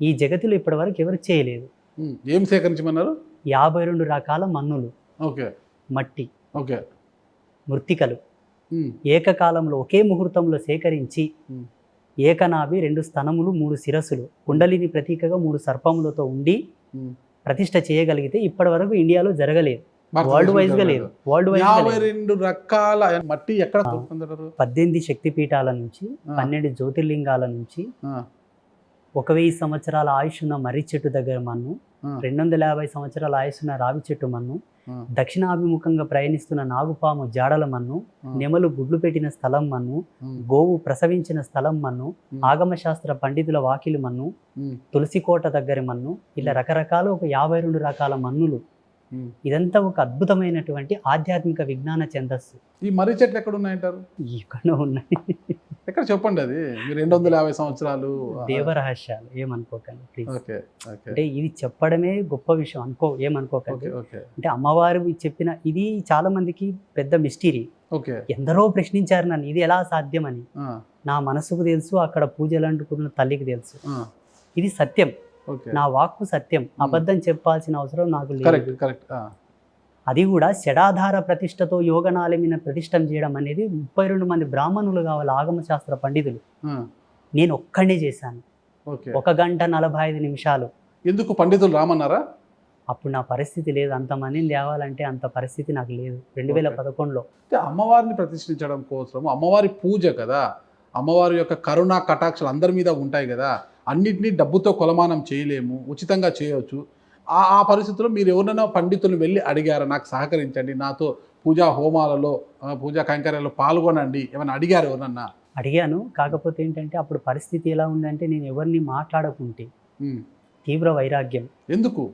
[SPEAKER 2] ఈ జగతిలో ఇప్పటివరకు ఎవరు చేయలేదు.
[SPEAKER 1] ఏం సేకరించమన్నారు?
[SPEAKER 2] 52 రకాల మన్నులు, మట్టి, మృత్తికలు ఏకకాలంలో ఒకే ముహూర్తంలో సేకరించి ఏకనాభి, 2 స్తనములు, 3 శిరస్సులు, కుండలిని ప్రతీకగా 3 సర్పములతో ఉండి ప్రతిష్ఠ చేయగలిగితే ఇప్పటి వరకు ఇండియాలో జరగలేదు, వరల్డ్ వైజ్ గా లేదు.
[SPEAKER 1] 52 రకాల మట్టి ఎక్కడ?
[SPEAKER 2] 18 శక్తిపీఠాల నుంచి, 12 జ్యోతిర్లింగాల నుంచి, 1000 సంవత్సరాల ఆయుష్ ఉన్న మర్రి చెట్టు దగ్గర మన్ను, 250 సంవత్సరాల ఆయుష్ ఉన్న రావి చెట్టు మన్ను, దక్షిణాభిముఖంగా ప్రయాణిస్తున్న నాగుపాము జాడల మన్ను, నెమలు గుడ్లు పెట్టిన స్థలం మన్ను, గోవు ప్రసవించిన స్థలం మన్ను, ఆగమశాస్త్ర పండితుల వాకిలి మన్ను, తులసికోట దగ్గర మన్ను, ఇలా రకరకాల ఒక 52 రకాల మన్నులు. ఇదంతా ఒక అద్భుతమైనటువంటి ఆధ్యాత్మిక విజ్ఞాన ఛందస్సు.
[SPEAKER 1] ఈ మర్రి చెట్లు ఎక్కడ ఉన్నాయంటారు?
[SPEAKER 2] ఎక్కడో ఉన్నాయి.
[SPEAKER 1] ఎక్కడ చెప్పండి. అది 250 సంవత్సరాలు
[SPEAKER 2] దేవరహస్యాలు, ఏమనుకోకండి ప్లీజ్. అంటే ఇది చెప్పడమే గొప్ప విషయం, ఏమనుకోకండి. అంటే అమ్మవారు చెప్పిన ఇది చాలా మందికి పెద్ద మిస్టరీ. ఎందరో ప్రశ్నించారు నన్ను, ఇది ఎలా సాధ్యమని. నా మనసుకు తెలుసు, అక్కడ పూజలు అంటుకున్న తల్లికి తెలుసు. ఇది సత్యం, నా వాక్కు సత్యం, అబద్ధం చెప్పాల్సిన అవసరం నాకు లేదు. అది కూడా షడాధార ప్రతిష్టతో యోగనాలమిన ప్రతిష్టం చేయడం అనేది 32 మంది బ్రాహ్మణులు కావాలి, ఆగమ శాస్త్ర పండితులు. నేను ఒక్కడే చేశాను, 1 గంట 45 నిమిషాలు.
[SPEAKER 1] ఎందుకు పండితులు రామన్నారా?
[SPEAKER 2] అప్పుడు నా పరిస్థితి లేదు, అంతమందిని తేవాలంటే అంత పరిస్థితి నాకు లేదు 2011లో.
[SPEAKER 1] అమ్మవారిని ప్రతిష్ఠించడం కోసం అమ్మవారి పూజ కదా, అమ్మవారి యొక్క కరుణా కటాక్షలు అందరి మీద ఉంటాయి కదా, అన్నిటినీ డబ్బుతో కొలమానం చేయలేము, ఉచితంగా చేయవచ్చు. ఆ పరిస్థితుల్లో మీరు ఎవరైనా పండితులు వెళ్ళి అడిగారా, నాకు సహకరించండి, నాతో పూజా హోమాలలో పూజా కైంకర్యాలలో పాల్గొనండి, ఏమైనా అడిగారు ఎవరన్నా?
[SPEAKER 2] అడిగాను. కాకపోతే ఏంటంటే అప్పుడు పరిస్థితి ఎలా ఉందంటే నేను ఎవరిని మాట్లాడకుంటే తీవ్ర వైరాగ్యం.
[SPEAKER 1] ఎందుకు?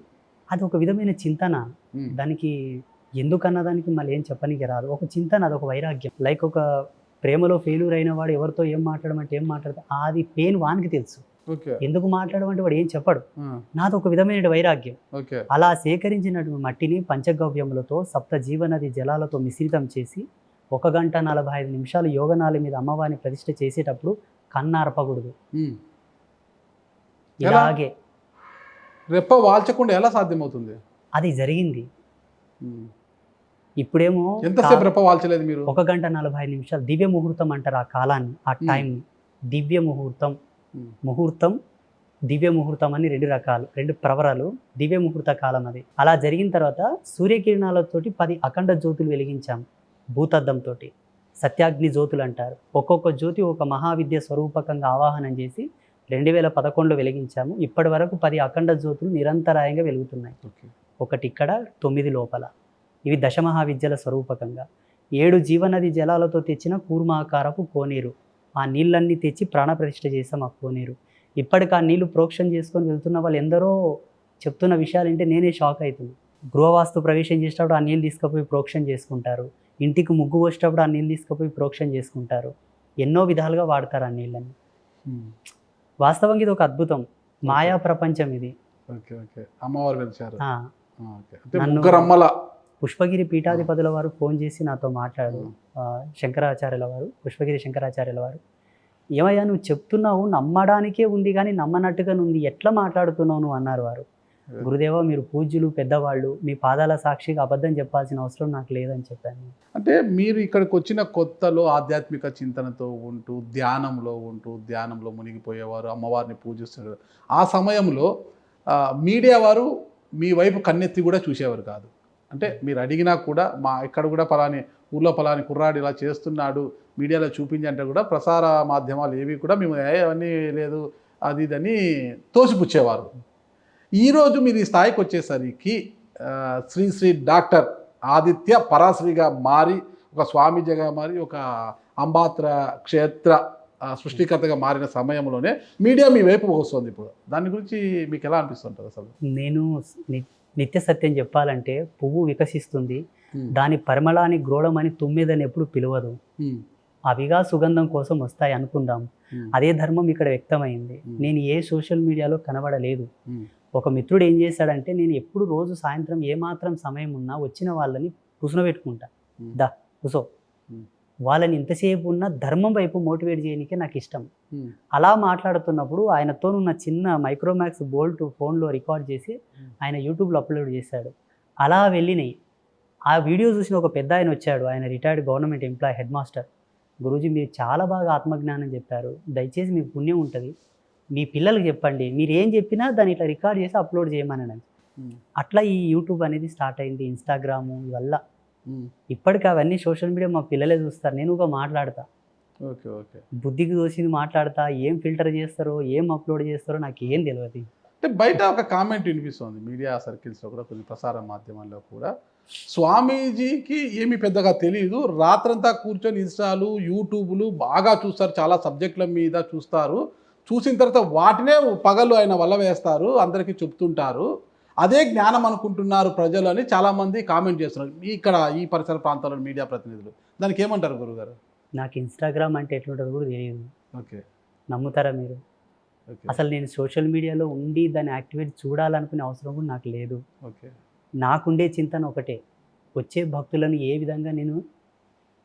[SPEAKER 2] అది ఒక విధమైన చింతన, దానికి ఎందుకన్న దానికి మళ్ళీ ఏం చెప్పనీకి రాదు. ఒక చింతన, అదొక వైరాగ్యం. లైక్ ఒక ప్రేమలో ఫెయిల్యూర్ అయిన వాడు ఎవరితో ఏం మాట్లాడమంటే ఏం మాట్లాడతా అది పెయిన్ వానికి తెలుసు.
[SPEAKER 1] ఓకే.
[SPEAKER 2] ఎందుకు మాట్లాడమంటే వాడు ఏం చెప్పడు. నాది ఒక విధమైన వైరాగ్యం.
[SPEAKER 1] ఓకే.
[SPEAKER 2] అలా సేకరించినటువంటి మట్టిని పంచగవ్యములతో సప్త జీవనది జలాలతో మిశ్రితం చేసి 1 గంట 45 నిమిషాలు యోగనాల మీద అమ్మవారిని ప్రతిష్ఠ చేసేటప్పుడు కన్నార్పకూడదు. ఇలాగే
[SPEAKER 1] రెప్ప వాల్చకుండా ఎలా సాధ్యమవుతుంది?
[SPEAKER 2] అది జరిగింది. ఇప్పుడేమో
[SPEAKER 1] ఎంతసేపు రెప్ప వాల్చలేదు మీరు?
[SPEAKER 2] 1 గంట 45 నిమిషాలు దివ్య ముహూర్తం అంటారు ఆ కాలాన్ని, ఆ టైంని. దివ్య ముహూర్తం, ముహూర్తం, దివ్య ముహూర్తం అని 2 రకాలు, 2 ప్రవరాలు. దివ్య ముహూర్త కాలం అది. అలా జరిగిన తర్వాత సూర్యకిరణాలతోటి 10 అఖండ జ్యోతులు వెలిగించాం. భూతద్దంతో సత్యాగ్ని జ్యోతులు అంటారు. ఒక్కొక్క జ్యోతి ఒక మహావిద్య స్వరూపకంగా ఆవాహనం చేసి 2011లో వెలిగించాము. ఇప్పటి వరకు 10 అఖండ జ్యోతులు నిరంతరాయంగా వెలుగుతున్నాయి. ఒకటి ఇక్కడ, 9 లోపల. ఇవి దశమహావిద్యల స్వరూపకంగా. 7 జీవనది జలాలతో తెచ్చిన కూర్మాకారపు కోనేరు. ఆ నీళ్ళన్నీ తెచ్చి ప్రాణప్రతిష్ఠ చేసాం ఆ కోనేరు. ఇప్పటికి ఆ నీళ్లు ప్రోక్షణ చేసుకొని వెళ్తున్న వాళ్ళు ఎందరో చెప్తున్న విషయాలు అంటే నేనే షాక్ అవుతుంది. గృహవాస్తు ప్రవేశం చేసేటప్పుడు ఆ నీళ్ళు తీసుకుపోయి ప్రోక్షణ చేసుకుంటారు. ఇంటికి ముగ్గు పోసేటప్పుడు ఆ నీళ్ళు తీసుకుపోయి ప్రోక్షణ చేసుకుంటారు. ఎన్నో విధాలుగా వాడతారు ఆ నీళ్ళని. వాస్తవంగా ఇది ఒక అద్భుతం, మాయా ప్రపంచం ఇది.
[SPEAKER 1] అమ్మవారు వెలిచారు.
[SPEAKER 2] పుష్పగిరి పీఠాధిపతుల వారు ఫోన్ చేసి నాతో మాట్లాడు, శంకరాచార్యుల వారు, పుష్పగిరి శంకరాచార్యుల వారు, ఏమయ్యా నువ్వు చెప్తున్నావు నమ్మడానికే ఉంది కానీ నమ్మనట్టుగా ఉంది, ఎట్లా మాట్లాడుతున్నావు నువ్వు అన్నారు వారు. గురుదేవ మీరు పూజ్యులు పెద్దవాళ్ళు, మీ పాదాల సాక్షిగా అబద్ధం చెప్పాల్సిన అవసరం నాకు లేదని చెప్పాను.
[SPEAKER 1] అంటే మీరు ఇక్కడికి వచ్చిన కొత్తలో ఆధ్యాత్మిక చింతనతో ఉంటూ ధ్యానంలో మునిగిపోయేవారు, అమ్మవారిని పూజిస్తారు. ఆ సమయంలో మీడియా వారు మీ వైపు కన్నెత్తి కూడా చూసేవారు కాదు. అంటే మీరు అడిగినా కూడా ఇక్కడ కూడా ఊళ్ళో పలాని కుర్రాడు ఇలా చేస్తున్నాడు మీడియాలో చూపించంటే కూడా ప్రసార మాధ్యమాలు ఏవి కూడా మేము అవన్నీ లేదు అది ఇదని తోసిపుచ్చేవారు. ఈరోజు మీరు ఈ స్థాయికి వచ్చేసరికి శ్రీ డాక్టర్ ఆదిత్య పరాశ్రీగా మారి, ఒక స్వామీజీగా మారి, ఒక అంబాత్ర క్షేత్ర సృష్టికర్తగా మారిన సమయంలోనే మీడియా మీ వైపు వస్తుంది. ఇప్పుడు దాని గురించి మీకు ఎలా అనిపిస్తుంటుంది? అసలు నేను
[SPEAKER 2] నిత్య సత్యం చెప్పాలంటే పువ్వు వికసిస్తుంది, దాని పరిమళాన్ని గ్రోడమని తుమ్మెదని ఎప్పుడు పిలవదు. అవిగా సుగంధం కోసం వస్తాయి అనుకుందాం. అదే ధర్మం ఇక్కడ వ్యక్తమైంది. నేను ఏ సోషల్ మీడియాలో కనబడలేదు. ఒక మిత్రుడు ఏం చేశాడంటే, నేను ఎప్పుడు రోజు సాయంత్రం ఏమాత్రం సమయం ఉన్నా వచ్చిన వాళ్ళని కూర్చోబెట్టుకుంటా, దా కూసో, వాళ్ళని ఇంతసేపు ఉన్న ధర్మం వైపు మోటివేట్ చేయడానికే నాకు ఇష్టం. అలా మాట్లాడుతున్నప్పుడు ఆయనతోనున్న చిన్న మైక్రోమాక్స్ బోల్ట్ ఫోన్లో రికార్డ్ చేసి ఆయన యూట్యూబ్లో అప్లోడ్ చేశాడు. అలా వెళ్ళినాయి. ఆ వీడియో చూసిన ఒక పెద్ద ఆయన వచ్చాడు, ఆయన retired government employee, head master. Guruji మీరు చాలా బాగా ఆత్మజ్ఞానం చెప్పారు, దయచేసి మీకు పుణ్యం ఉంటుంది, మీ పిల్లలకి చెప్పండి, మీరు ఏం చెప్పినా దాన్ని ఇట్లా రికార్డ్ చేసి అప్లోడ్ చేయమని. అట్లా ఈ యూట్యూబ్ అనేది స్టార్ట్ అయింది, ఇన్స్టాగ్రాము ఇవల్ల. ఇప్పటికి అవన్నీ సోషల్ మీడియా మా పిల్లలే చూస్తారు, నేను ఒక మాట్లాడతా, బుద్ధికి దోసింది మాట్లాడతా, ఏం ఫిల్టర్ చేస్తారో ఏం అప్లోడ్ చేస్తారో నాకు ఏం తెలియదు.
[SPEAKER 1] అంటే బయట ఒక కామెంట్ వినిపిస్తుంది మీడియా సర్కిల్స్లో కూడా, కొన్ని ప్రసార మాధ్యమాల్లో కూడా, స్వామీజీకి ఏమి పెద్దగా తెలియదు, రాత్రంతా కూర్చొని ఇన్స్టాలు యూట్యూబ్లు బాగా చూస్తారు, చాలా సబ్జెక్టుల మీద చూస్తారు, చూసిన తర్వాత వాటినే పగలు ఆయన వల్ల వేస్తారు, అందరికీ చెప్తుంటారు, అదే జ్ఞానం అనుకుంటున్నారు ప్రజలు అని చాలామంది కామెంట్ చేస్తున్నారు ఇక్కడ ఈ పరిసర ప్రాంతాల్లో మీడియా ప్రతినిధులు. దానికి ఏమంటారు గురుగారు?
[SPEAKER 2] నాకు ఇన్స్టాగ్రామ్ అంటే ఎట్లుంటుందో కూడా తెలియదు.
[SPEAKER 1] ఓకే,
[SPEAKER 2] నమ్ముతారా మీరు? అసలు నేను సోషల్ మీడియాలో ఉండి దాన్ని యాక్టివేట్ చూడాలనుకునే అవసరం కూడా నాకు లేదు.
[SPEAKER 1] ఓకే,
[SPEAKER 2] నాకుండే చింతన ఒకటే, వచ్చే భక్తులను ఏ విధంగా నేను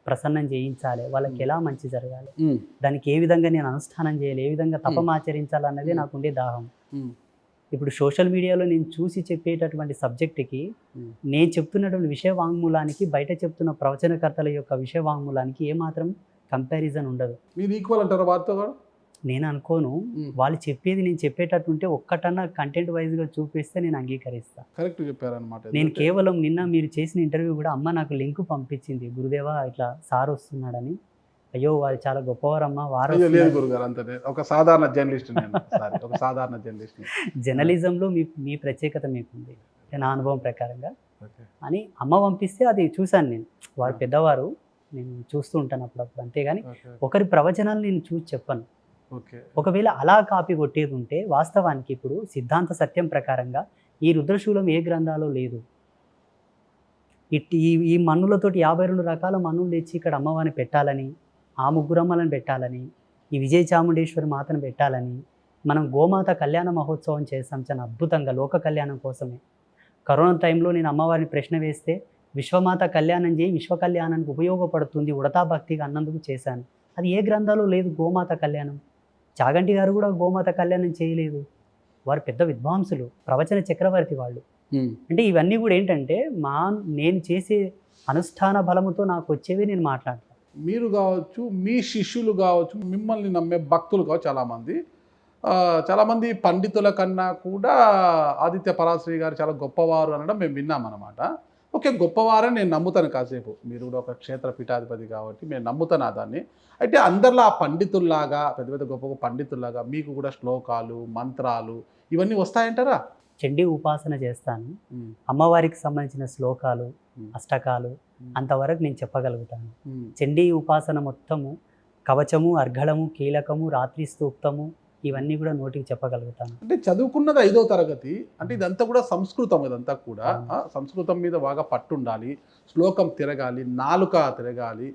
[SPEAKER 2] ప్రసన్నం చేయించాలి, వాళ్ళకి ఎలా మంచి జరగాలి, దానికి ఏ విధంగా నేను అనుష్ఠానం చేయాలి, ఏ విధంగా తపమాచరించాలి అన్నదే నాకుండే దాహం. ఇప్పుడు సోషల్ మీడియాలో నేను చూసి చెప్పేటటువంటి సబ్జెక్టుకి, నేను చెప్తున్నటువంటి విషయ వాంగ్మూలానికి, బయట చెప్తున్న ప్రవచనకర్తల యొక్క విషయ వాంగ్మూలానికి ఏమాత్రం కంపారిజన్ ఉండదు.
[SPEAKER 1] మీరు ఈక్వల్ అంటారు వారితో?
[SPEAKER 2] నేను అనుకోను. వాళ్ళు చెప్పేది నేను చెప్పేటట్టు ఉంటే ఒక్కటన్నా కంటెంట్ వైజ్గా చూపిస్తే నేను అంగీకరిస్తాను.
[SPEAKER 1] కరెక్ట్ చెప్పారనమాట.
[SPEAKER 2] నేను కేవలం నిన్న మీరు చేసిన ఇంటర్వ్యూ కూడా అమ్మ నాకు లింక్ పంపించింది, గురుదేవా ఇట్లా సార్ వస్తున్నాడని. అయ్యో వారు చాలా గొప్పవారమ్మా, వారు
[SPEAKER 1] ఒక సాధారణ జర్నలిస్ట్, ఒక సాధారణ జర్నలిస్ట్.
[SPEAKER 2] జర్నలిజంలో మీ ప్రత్యేకత మీకుంది నా అనుభవం ప్రకారంగా అని అమ్మ పంపిస్తే అది చూశాను నేను. వారు పెద్దవారు, నేను చూస్తూ ఉంటాను అప్పుడప్పుడు, అంతేగాని ఒకరి ప్రవచనాలు నేను చూసి చెప్పను. ఒకవేళ అలా కాపీ కొట్టేది ఉంటే, వాస్తవానికి ఇప్పుడు సిద్ధాంత సత్యం ప్రకారంగా ఈ రుద్రశూలం ఏ గ్రంథాలో లేదు. ఈ మన్నులతోటి 52 రకాల మన్నులు తెచ్చి ఇక్కడ అమ్మవారిని పెట్టాలని ఆ ముగ్గురమ్మలను పెట్టాలని, ఈ విజయ చాముండేశ్వరి మాతను పెట్టాలని మనం గోమాత కళ్యాణ మహోత్సవం చేస్తాం చాలా అద్భుతంగా లోక కళ్యాణం కోసమే. కరోనా టైంలో నేను అమ్మవారిని ప్రశ్న వేస్తే విశ్వమాత కళ్యాణం చేయి విశ్వ కళ్యాణానికి ఉపయోగపడుతుంది ఉడతా భక్తిగా అన్నందుకు చేశాను. అది ఏ గ్రంథాలు లేదు గోమాత కళ్యాణం. చాగంటి గారు కూడా గోమాత కళ్యాణం చేయలేదు. వారు పెద్ద విద్వాంసులు, ప్రవచన చక్రవర్తి వాళ్ళు. అంటే ఇవన్నీ కూడా ఏంటంటే నేను చేసే అనుష్ఠాన బలముతో నాకు వచ్చేవి నేను మాట్లాడతాను.
[SPEAKER 1] మీరు కావచ్చు, మీ శిష్యులు కావచ్చు, మిమ్మల్ని నమ్మే భక్తులు కావచ్చు, చాలామంది పండితుల కన్నా కూడా ఆదిత్య పరాశ్రీ గారు చాలా గొప్పవారు అనడం మేము విన్నామన్నమాట. ఓకే, గొప్పవారని నేను నమ్ముతాను. కాసేపు మీరు కూడా ఒక క్షేత్ర పీఠాధిపతి కాబట్టి నేను నమ్ముతాను దాన్ని. అయితే అందరిలో ఆ పండితుల్లాగా పెద్ద పెద్ద గొప్ప పండితుల్లాగా మీకు కూడా శ్లోకాలు, మంత్రాలు ఇవన్నీ వస్తాయంటారా?
[SPEAKER 2] చండీ ఉపాసన చేస్తాను. అమ్మవారికి సంబంధించిన శ్లోకాలు, అష్టకాలు అంతవరకు నేను చెప్పగలుగుతాను. చండీ ఉపాసన మొత్తము కవచము, అర్ఘళము, కీలకము, రాత్రి స్తూక్తము ఇవన్నీ కూడా నోటికి చెప్పగలుగుతాను.
[SPEAKER 1] అంటే చదువుకున్నది 5వ తరగతి అంటే ఇదంతా కూడా సంస్కృతం. ఇదంతా కూడా సంస్కృతం మీద బాగా పట్టుండాలి, శ్లోకం తిరగాలి, నాలుక తిరగాలి.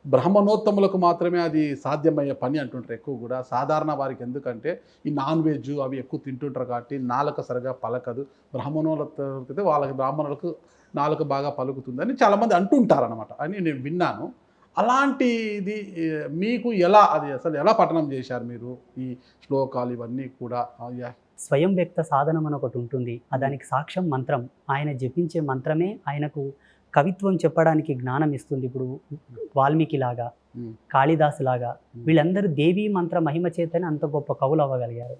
[SPEAKER 1] బ్రాహ్మణోత్తములకు మాత్రమే అది సాధ్యమయ్యే పని అంటుంటారు ఎక్కువ కూడా. సాధారణ వారికి ఎందుకంటే ఈ నాన్ వెజ్ అవి ఎక్కువ తింటుంటారు కాబట్టి నాలుక సరిగా పలకదు. బ్రాహ్మణులతో బ్రాహ్మణులకు నాలుక బాగా పలుకుతుందని చాలామంది అంటుంటారనమాట అని నేను విన్నాను. అలాంటిది మీకు అసలు ఎలా పఠనం చేశారు మీరు ఈ శ్లోకాలు ఇవన్నీ కూడా?
[SPEAKER 2] స్వయం వ్యక్త సాధనం అని ఒకటి ఉంటుంది. దానికి సాక్ష్యం మంత్రం. ఆయన జపించే మంత్రమే ఆయనకు కవిత్వం చెప్పడానికి జ్ఞానం ఇస్తుంది. ఇప్పుడు వాల్మీకి లాగా, కాళిదాసు లాగా వీళ్ళందరూ దేవీ మంత్ర మహిమ చేతనే అంత గొప్ప కవులు అవ్వగలిగారు.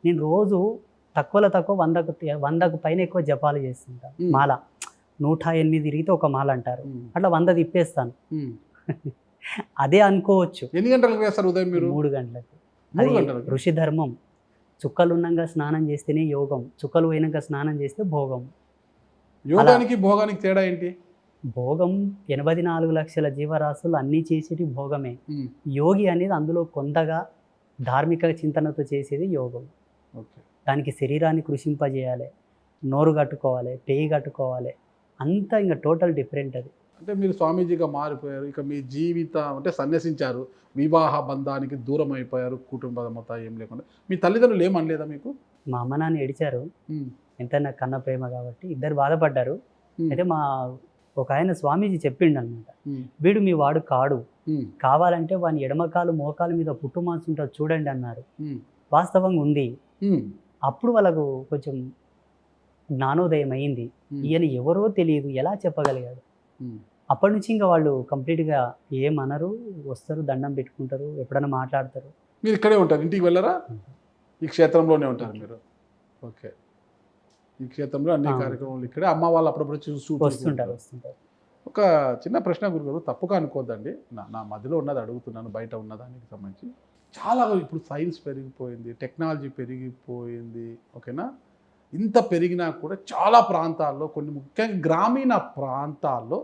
[SPEAKER 2] నేను రోజు తక్కువలో తక్కువ 100కు పైన ఎక్కువ జపాలు చేస్తుంటాను. మాల 108 తిరిగితే ఒక మాల అంటారు. అట్లా 100 తిప్పేస్తాను. అదే అనుకోవచ్చు.
[SPEAKER 1] ఎన్ని గంటలకు వేస్తారు ఉదయం మీరు?
[SPEAKER 2] 3 గంటలకు. అది ఋషి ధర్మం. చుక్కలు ఉన్నాక స్నానం చేస్తేనే యోగం, చుక్కలు పోయినాక స్నానం చేస్తే భోగం.
[SPEAKER 1] యోగానికి భోగానికి తేడా ఏంటి?
[SPEAKER 2] భోగం 84 లక్షల జీవరాశులు అన్నీ చేసేటి భోగమే. యోగి అనేది అందులో కొంతగా ధార్మిక చింతనతో చేసేది యోగం. దానికి శరీరాన్ని కృషింపజేయాలి, నోరు కట్టుకోవాలి, పేయి కట్టుకోవాలి, అంతా ఇంకా టోటల్ డిఫరెంట్ అది.
[SPEAKER 1] అంటే మీరు స్వామీజీగా మారిపోయారు, ఇక మీ జీవితం అంటే సన్యసించారు, వివాహ బంధానికి దూరం అయిపోయారు, కుటుంబం మొత్తం ఏం లేకుండా. మీ తల్లిదండ్రులు ఏమనలేదా మీకు?
[SPEAKER 2] మా అమ్మ నాన్న ఏడిచారు, ఎంతైనా కన్న ప్రేమ కాబట్టి ఇద్దరు బాధపడ్డారు. అయితే ఒక ఆయన స్వామీజీ చెప్పిండు అనమాట, వీడు మీ వాడు కాడు, కావాలంటే వాని ఎడమకాలు మోకాలు మీద పుట్టు మాంసం ఉంటుంది చూడండి అన్నారు. వాస్తవంగా ఉంది. అప్పుడు వాళ్ళకు కొంచెం జ్ఞానోదయం అయింది. ఈయన ఎవరో తెలియదు, ఎలా చెప్పగలిగాడు. అప్పటి నుంచి ఇంకా వాళ్ళు కంప్లీట్గా ఏమనరు, వస్తారు, దండం పెట్టుకుంటారు, ఎప్పుడైనా మాట్లాడతారు.
[SPEAKER 1] మీరు ఇక్కడే ఉంటారు, ఇంటికి వెళ్ళరా? ఈ క్షేత్రంలోనే ఉంటారు మీరు? ఓకే, ఈ క్షేత్రంలో అన్ని కార్యక్రమాలు ఇక్కడే. అమ్మ వాళ్ళు అప్పుడప్పుడు
[SPEAKER 2] వస్తుంటారు.
[SPEAKER 1] ఒక చిన్న ప్రశ్న గురుగారు, తప్పుగా అనుకోద్దండి, నా మధ్యలో ఉన్నది అడుగుతున్నాను, బయట ఉన్నదానికి సంబంధించి. చాలా ఇప్పుడు సైన్స్ పెరిగిపోయింది, టెక్నాలజీ పెరిగిపోయింది, ఓకేనా? ఇంత పెరిగినా కూడా చాలా ప్రాంతాల్లో, కొన్ని ముఖ్యంగా గ్రామీణ ప్రాంతాల్లో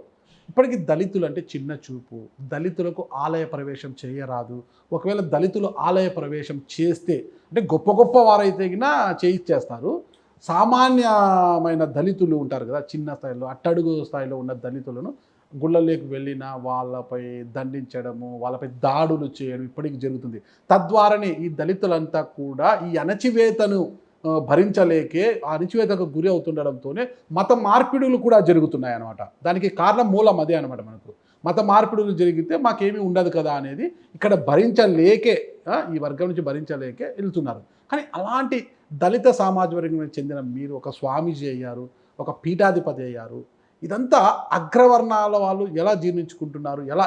[SPEAKER 1] ఇప్పటికీ దళితులు అంటే చిన్న చూపు. దళితులకు ఆలయ ప్రవేశం చేయరాదు. ఒకవేళ దళితులు ఆలయ ప్రవేశం చేస్తే అంటే గొప్ప గొప్ప వారైతే చేయిచ్చేస్తారు. సామాన్యమైన దళితులు ఉంటారు కదా, చిన్న స్థాయిలో, అట్టడుగు స్థాయిలో ఉన్న దళితులను గుళ్ళలోకి వెళ్ళిన వాళ్ళపై దండించడము, వాళ్ళపై దాడులు చేయడం ఇప్పటికీ జరుగుతుంది. తద్వారానే ఈ దళితులంతా కూడా ఈ అణచివేతను భరించలేకే ఆ అణచివేతకు గురి అవుతుండడంతోనే మత మార్పిడులు కూడా జరుగుతున్నాయి అన్నమాట. దానికి కారణం మూలం అదే అనమాట. మనకు మత మార్పిడులు జరిగితే మాకేమీ ఉండదు కదా అనేది ఇక్కడ భరించలేకే, ఈ వర్గం నుంచి భరించలేకే వెళ్తున్నారు. కానీ అలాంటి దళిత సమాజ వర్గానికి చెందిన మీరు ఒక స్వామీజీ అయ్యారు, ఒక పీఠాధిపతి అయ్యారు. ఇదంతా అగ్రవర్ణాల వాళ్ళు ఎలా జీర్ణించుకుంటున్నారు? ఎలా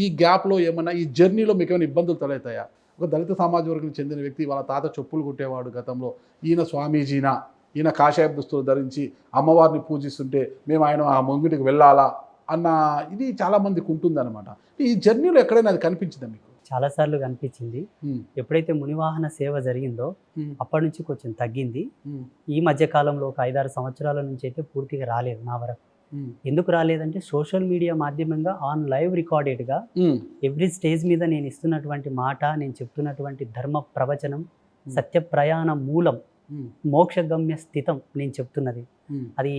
[SPEAKER 1] ఈ గ్యాప్లో ఏమన్నా, ఈ జర్నీలో మీకు ఏమైనా ఇబ్బందులు తలెత్తాయా? ఒక దళిత సమాజ వర్గానికి చెందిన వ్యక్తి, వాళ్ళ తాత చెప్పులు కుట్టేవాడు గతంలో, ఈయన స్వామీజీనా, ఈయన కాషాయ దుస్తులు ధరించి అమ్మవారిని పూజిస్తుంటే మేము ఆయన ఆ ముంగిటికి వెళ్ళాలా అన్న ఇది చాలామందికి ఉంటుందన్నమాట. ఈ జర్నీలో ఎక్కడైనా అది కనిపించిందా మీకు?
[SPEAKER 2] చాలాసార్లు కనిపించింది. ఎప్పుడైతే మునివాహన సేవ జరిగిందో అప్పటి నుంచి కొంచెం తగ్గింది. ఈ మధ్య కాలంలో ఒక 5-6 సంవత్సరాల నుంచి అయితే పూర్తిగా రాలేదు నా వరకు. ఎందుకు రాలేదంటే సోషల్ మీడియా మాధ్యమంగా ఆన్ లైవ్ రికార్డెడ్గా ఎవ్రీ స్టేజ్ మీద నేను ఇస్తున్నటువంటి మాట, నేను చెప్తున్నటువంటి ధర్మ ప్రవచనం, సత్య ప్రయాణ మూలం, మోక్షగమ్య స్థితం నేను చెప్తున్నది అది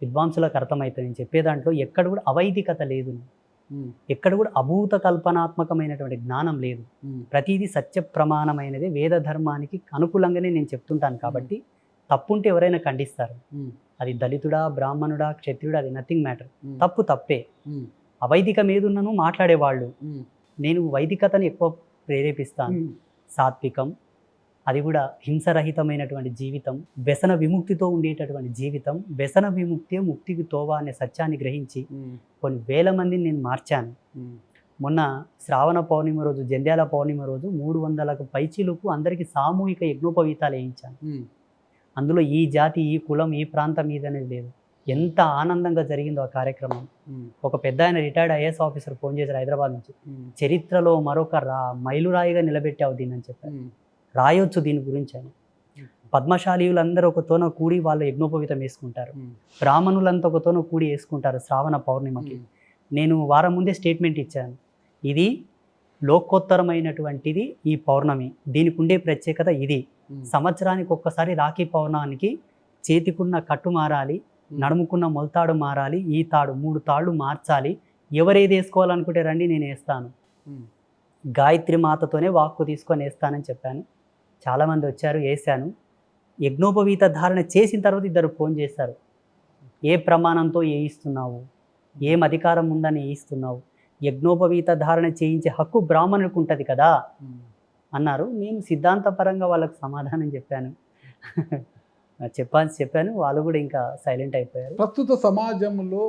[SPEAKER 2] విద్వాంసులకు అర్థమవుతుంది. నేను చెప్పే దాంట్లో ఎక్కడ కూడా అవైదికత లేదు. ఎక్కడ కూడా అభూత కల్పనాత్మకమైనటువంటి జ్ఞానం లేదు. ప్రతిదీ సత్య ప్రమాణమైనది, వేద ధర్మానికి అనుకూలంగానే నేను చెప్తుంటాను. కాబట్టి తప్పుంటే ఎవరైనా ఖండిస్తారు. అది దళితుడా, బ్రాహ్మణుడా, క్షత్రియుడా, అది నథింగ్ మ్యాటర్. తప్పు తప్పే. అవైదికం ఏదున్నాను మాట్లాడేవాళ్ళు. నేను వైదికతను ఎక్కువ ప్రేరేపిస్తాను. సాత్వికం, అది కూడా హింసరహితమైనటువంటి జీవితం, వ్యసన విముక్తితో ఉండేటటువంటి జీవితం, వ్యసన విముక్తి ముక్తికి తోవా అనే సత్యాన్ని గ్రహించి కొన్ని వేల మందిని నేను మార్చాను. మొన్న శ్రావణ పౌర్ణిమ రోజు, జంధ్యాల పౌర్ణిమ రోజు 300కు పైచీలకు అందరికీ సామూహిక యజ్ఞోపవీతాలు వేయించాను. అందులో ఈ జాతి, ఈ కులం, ఈ ప్రాంతం మీద అనేది లేదు. ఎంత ఆనందంగా జరిగిందో ఆ కార్యక్రమం. ఒక పెద్ద ఆయన రిటైర్డ్ ఐఏఎస్ ఆఫీసర్ ఫోన్ చేశారు హైదరాబాద్ నుంచి. చరిత్రలో మరొక మైలురాయిగా నిలబెట్టావు దీన్ని అని చెప్పారు. రాయొచ్చు దీని గురించి అని. పద్మశాలీయులందరూ ఒకతోన కూడి వాళ్ళు యజ్ఞోపవీతం వేసుకుంటారు. బ్రాహ్మణులంతా ఒకతోన కూడి వేసుకుంటారు శ్రావణ పౌర్ణిమకి. నేను వారం ముందే స్టేట్మెంట్ ఇచ్చాను. ఇది లోకోత్తరమైనటువంటిది ఈ పౌర్ణమి, దీనికి ఉండే ప్రత్యేకత ఇది. సంవత్సరానికి ఒక్కసారి రాఖీ పౌర్ణానికి చేతికున్న కట్టు మారాలి, నడుముకున్న మొలతాడు మారాలి, ఈ తాడు 3 తాళ్ళు మార్చాలి. ఎవరేది వేసుకోవాలనుకుంటే రండి నేను వేస్తాను. గాయత్రి మాతతోనే వాక్కు తీసుకొని వేస్తానని చెప్పాను. చాలామంది వచ్చారు, వేశాను. యజ్ఞోపవీత ధారణ చేసిన తర్వాత ఇద్దరు ఫోన్ చేశారు. ఏ ప్రమాణంతో వేయిస్తున్నావు, ఏం అధికారం ఉందని వేయిస్తున్నావు, యజ్ఞోపవీత ధారణ చేయించే హక్కు బ్రాహ్మణులకు ఉంటుంది కదా అన్నారు. నేను సిద్ధాంతపరంగా వాళ్ళకు సమాధానం చెప్పాను. చెప్పాను. వాళ్ళు కూడా ఇంకా సైలెంట్ అయిపోయారు.
[SPEAKER 1] ప్రస్తుత సమాజంలో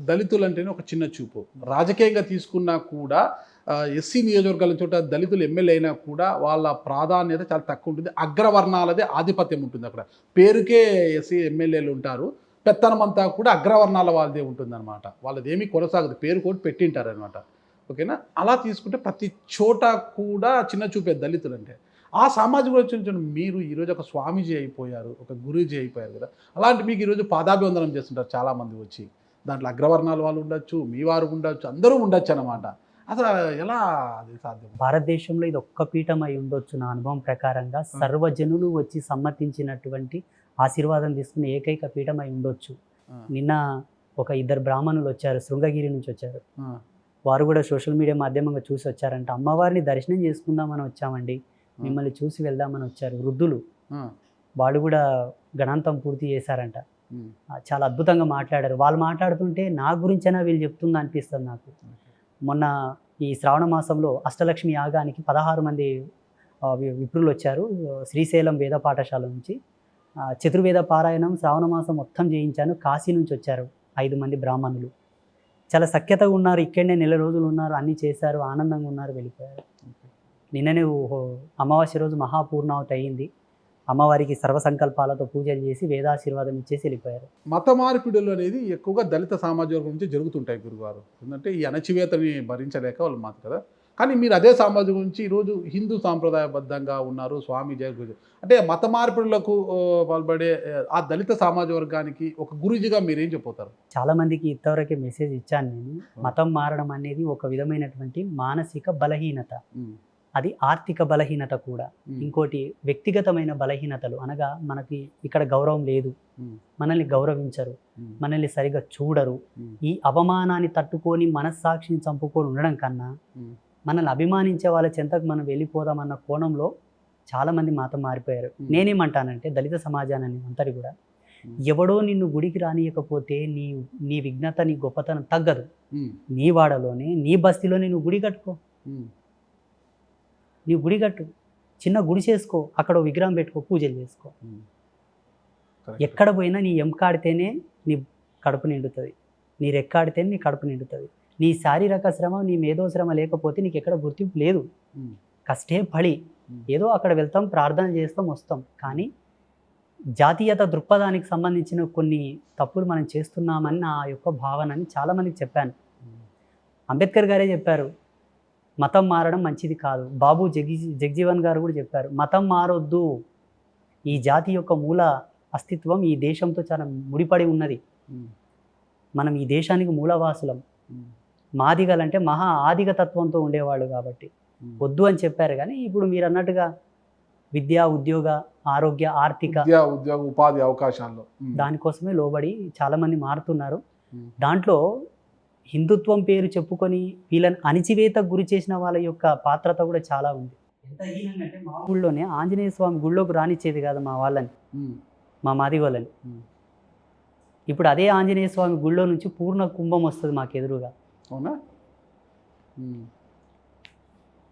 [SPEAKER 1] దళితులు అంటేనే ఒక చిన్న చూపు. రాజకీయంగా తీసుకున్నా కూడా ఎస్సీ నియోజకవర్గాల చోట దళితులు ఎమ్మెల్యే అయినా కూడా వాళ్ళ ప్రాధాన్యత చాలా తక్కువ ఉంటుంది. అగ్రవర్ణాలదే ఆధిపత్యం ఉంటుంది. అక్కడ పేరుకే ఎస్సీ ఎమ్మెల్యేలు ఉంటారు, పెత్తనమంతా కూడా అగ్రవర్ణాల వాళ్ళదే ఉంటుందన్నమాట. వాళ్ళది ఏమీ కొనసాగదు, పేరు కూడా పెట్టింటారనమాట. ఓకేనా? అలా తీసుకుంటే ప్రతి చోట కూడా చిన్న చూపే దళితులు అంటే. ఆ సామాజిక వచ్చిన మీరు ఈరోజు ఒక స్వామీజీ అయిపోయారు, ఒక గురూజీ అయిపోయారు కదా. అలాంటి మీకు ఈరోజు పాదాభివందనం చేస్తుంటారు చాలామంది వచ్చి. దాంట్లో అగ్రవర్ణాల వాళ్ళు ఉండొచ్చు, మీ వారు ఉండొచ్చు, అందరూ ఉండొచ్చు అన్నమాట. అసలు ఎలా అది సాధ్యం?
[SPEAKER 2] భారతదేశంలో ఇది ఒక్క పీఠం అయి ఉండొచ్చు నా అనుభవం ప్రకారంగా. సర్వజనులు వచ్చి సమ్మతించినటువంటి ఆశీర్వాదం తీసుకునే ఏకైక పీఠం అయి ఉండొచ్చు. నిన్న ఒక 2 బ్రాహ్మణులు వచ్చారు, శృంగగిరి నుంచి వచ్చారు. వారు కూడా సోషల్ మీడియా మాధ్యమంగా చూసి వచ్చారంట. అమ్మవారిని దర్శనం చేసుకుందామని వచ్చామండి, మిమ్మల్ని చూసి వెళ్దామని వచ్చారు. వృద్ధులు, వాళ్ళు కూడా గణాంతం పూర్తి చేశారంట. చాలా అద్భుతంగా మాట్లాడారు. వాళ్ళు మాట్లాడుతుంటే నా గురించైనా వీళ్ళు చెప్తుంది అనిపిస్తుంది నాకు. మొన్న ఈ శ్రావణ మాసంలో అష్టలక్ష్మి యాగానికి 16 మంది విప్రులు వచ్చారు శ్రీశైలం వేద పాఠశాల నుంచి. చతుర్వేద పారాయణం శ్రావణ మాసం మొత్తం చేయించాను. కాశీ నుంచి వచ్చారు 5 మంది బ్రాహ్మణులు. చాలా సఖ్యతగా ఉన్నారు, ఇక్కడనే నెల రోజులు ఉన్నారు, అన్నీ చేశారు, ఆనందంగా ఉన్నారు, వెళ్ళిపోయారు. నిన్ననే అమావాస్య రోజు మహాపూర్ణావతి అయ్యింది. అమ్మవారికి సర్వసంకల్పాలతో పూజలు చేసి వేదాశీర్వాదం ఇచ్చేసి వెళ్ళిపోయారు.
[SPEAKER 1] మత మార్పిడులు అనేది ఎక్కువగా దళిత సమాజం వర్గం నుంచి జరుగుతుంటాయి గురుగారు. ఎందుకంటే ఈ అణచివేతని భరించలేక వాళ్ళు మాట కదా. కానీ మీరు అదే సమాజం నుంచి ఈరోజు హిందూ సాంప్రదాయబద్ధంగా ఉన్నారు, స్వామి జయ గురు. అంటే మత మార్పిడులకు పాల్పడే ఆ దళిత సమాజ వర్గానికి ఒక గురూజీగా మీరేం చెప్పవుతారు?
[SPEAKER 2] చాలామందికి ఇంతవరకే మెసేజ్ ఇచ్చాను నేను. మతం మారడం అనేది ఒక విధమైనటువంటి మానసిక బలహీనత, అది ఆర్థిక బలహీనత కూడా. ఇంకోటి వ్యక్తిగతమైన బలహీనతలు, అనగా మనకి ఇక్కడ గౌరవం లేదు, మనల్ని గౌరవించరు, మనల్ని సరిగా చూడరు. ఈ అవమానాన్ని తట్టుకొని మనస్సాక్షిని చంపుకొని ఉండడం కన్నా మనల్ని అభిమానించే వాళ్ళ చెంతకు మనం వెళ్ళిపోదామన్న కోణంలో చాలామంది మతం మారిపోయారు. నేనేమంటానంటే దళిత సమాజాన్ని అంతటి కూడా ఎవడో నిన్ను గుడికి రానియకపోతే నీ విఘ్నత, నీ గొప్పతనం తగ్గదు. నీ వాడలోనే, నీ బస్తీలోనే నువ్వు గుడి కట్టుకో. నీవు గుడి కట్టు, చిన్న గుడి చేసుకో, అక్కడ విగ్రహం పెట్టుకో, పూజలు చేసుకో. ఎక్కడ పోయినా నీ ఎంకాడితేనే నీ కడుపు నిండుతుంది, నీ రెక్కాడితేనే నీ కడుపు నిండుతుంది. నీ శారీరక శ్రమ, నీ మేధో శ్రమ లేకపోతే నీకు ఎక్కడ గుర్తింపు లేదు. కష్టే పడి ఏదో అక్కడ వెళ్తాం, ప్రార్థన చేస్తాం, వస్తాం. కానీ జాతీయత దృక్పథానికి సంబంధించిన కొన్ని తప్పులు మనం చేస్తున్నామని నా యొక్క భావనని చాలామందికి చెప్పాను. అంబేద్కర్ గారే చెప్పారు, మతం మారడం మంచిది కాదు. బాబు జగజీవన్ గారు కూడా చెప్పారు, మతం మారొద్దు. ఈ జాతి యొక్క మూల అస్తిత్వం ఈ దేశంతో చాలా ముడిపడి ఉన్నది. మనం ఈ దేశానికి మూలవాసులం. మాదిగలంటే మహా ఆదిగ తత్వంతో ఉండేవాళ్ళు కాబట్టి వద్దు అని చెప్పారు. కానీ ఇప్పుడు మీరు అన్నట్టుగా విద్య, ఉద్యోగ, ఆరోగ్య, ఆర్థిక,
[SPEAKER 1] ఉద్యోగ, ఉపాధి అవకాశాల్లో
[SPEAKER 2] దానికోసమే లోబడి చాలామంది మారుతున్నారు. దాంట్లో హిందుత్వం పేరు చెప్పుకొని వీళ్ళని అణిచివేతకు గురి చేసిన వాళ్ళ యొక్క పాత్రత కూడా చాలా ఉంది. ఎంత హీనంగా అంటే మా ఊళ్ళోనే ఆంజనేయ స్వామి గుళ్ళోకి రానిచ్చేది కాదు మా వాళ్ళని, మా మాది వాళ్ళని. ఇప్పుడు అదే ఆంజనేయ స్వామి గుళ్ళో నుంచి పూర్ణ కుంభం వస్తుంది మాకు ఎదురుగా.
[SPEAKER 1] అవునా?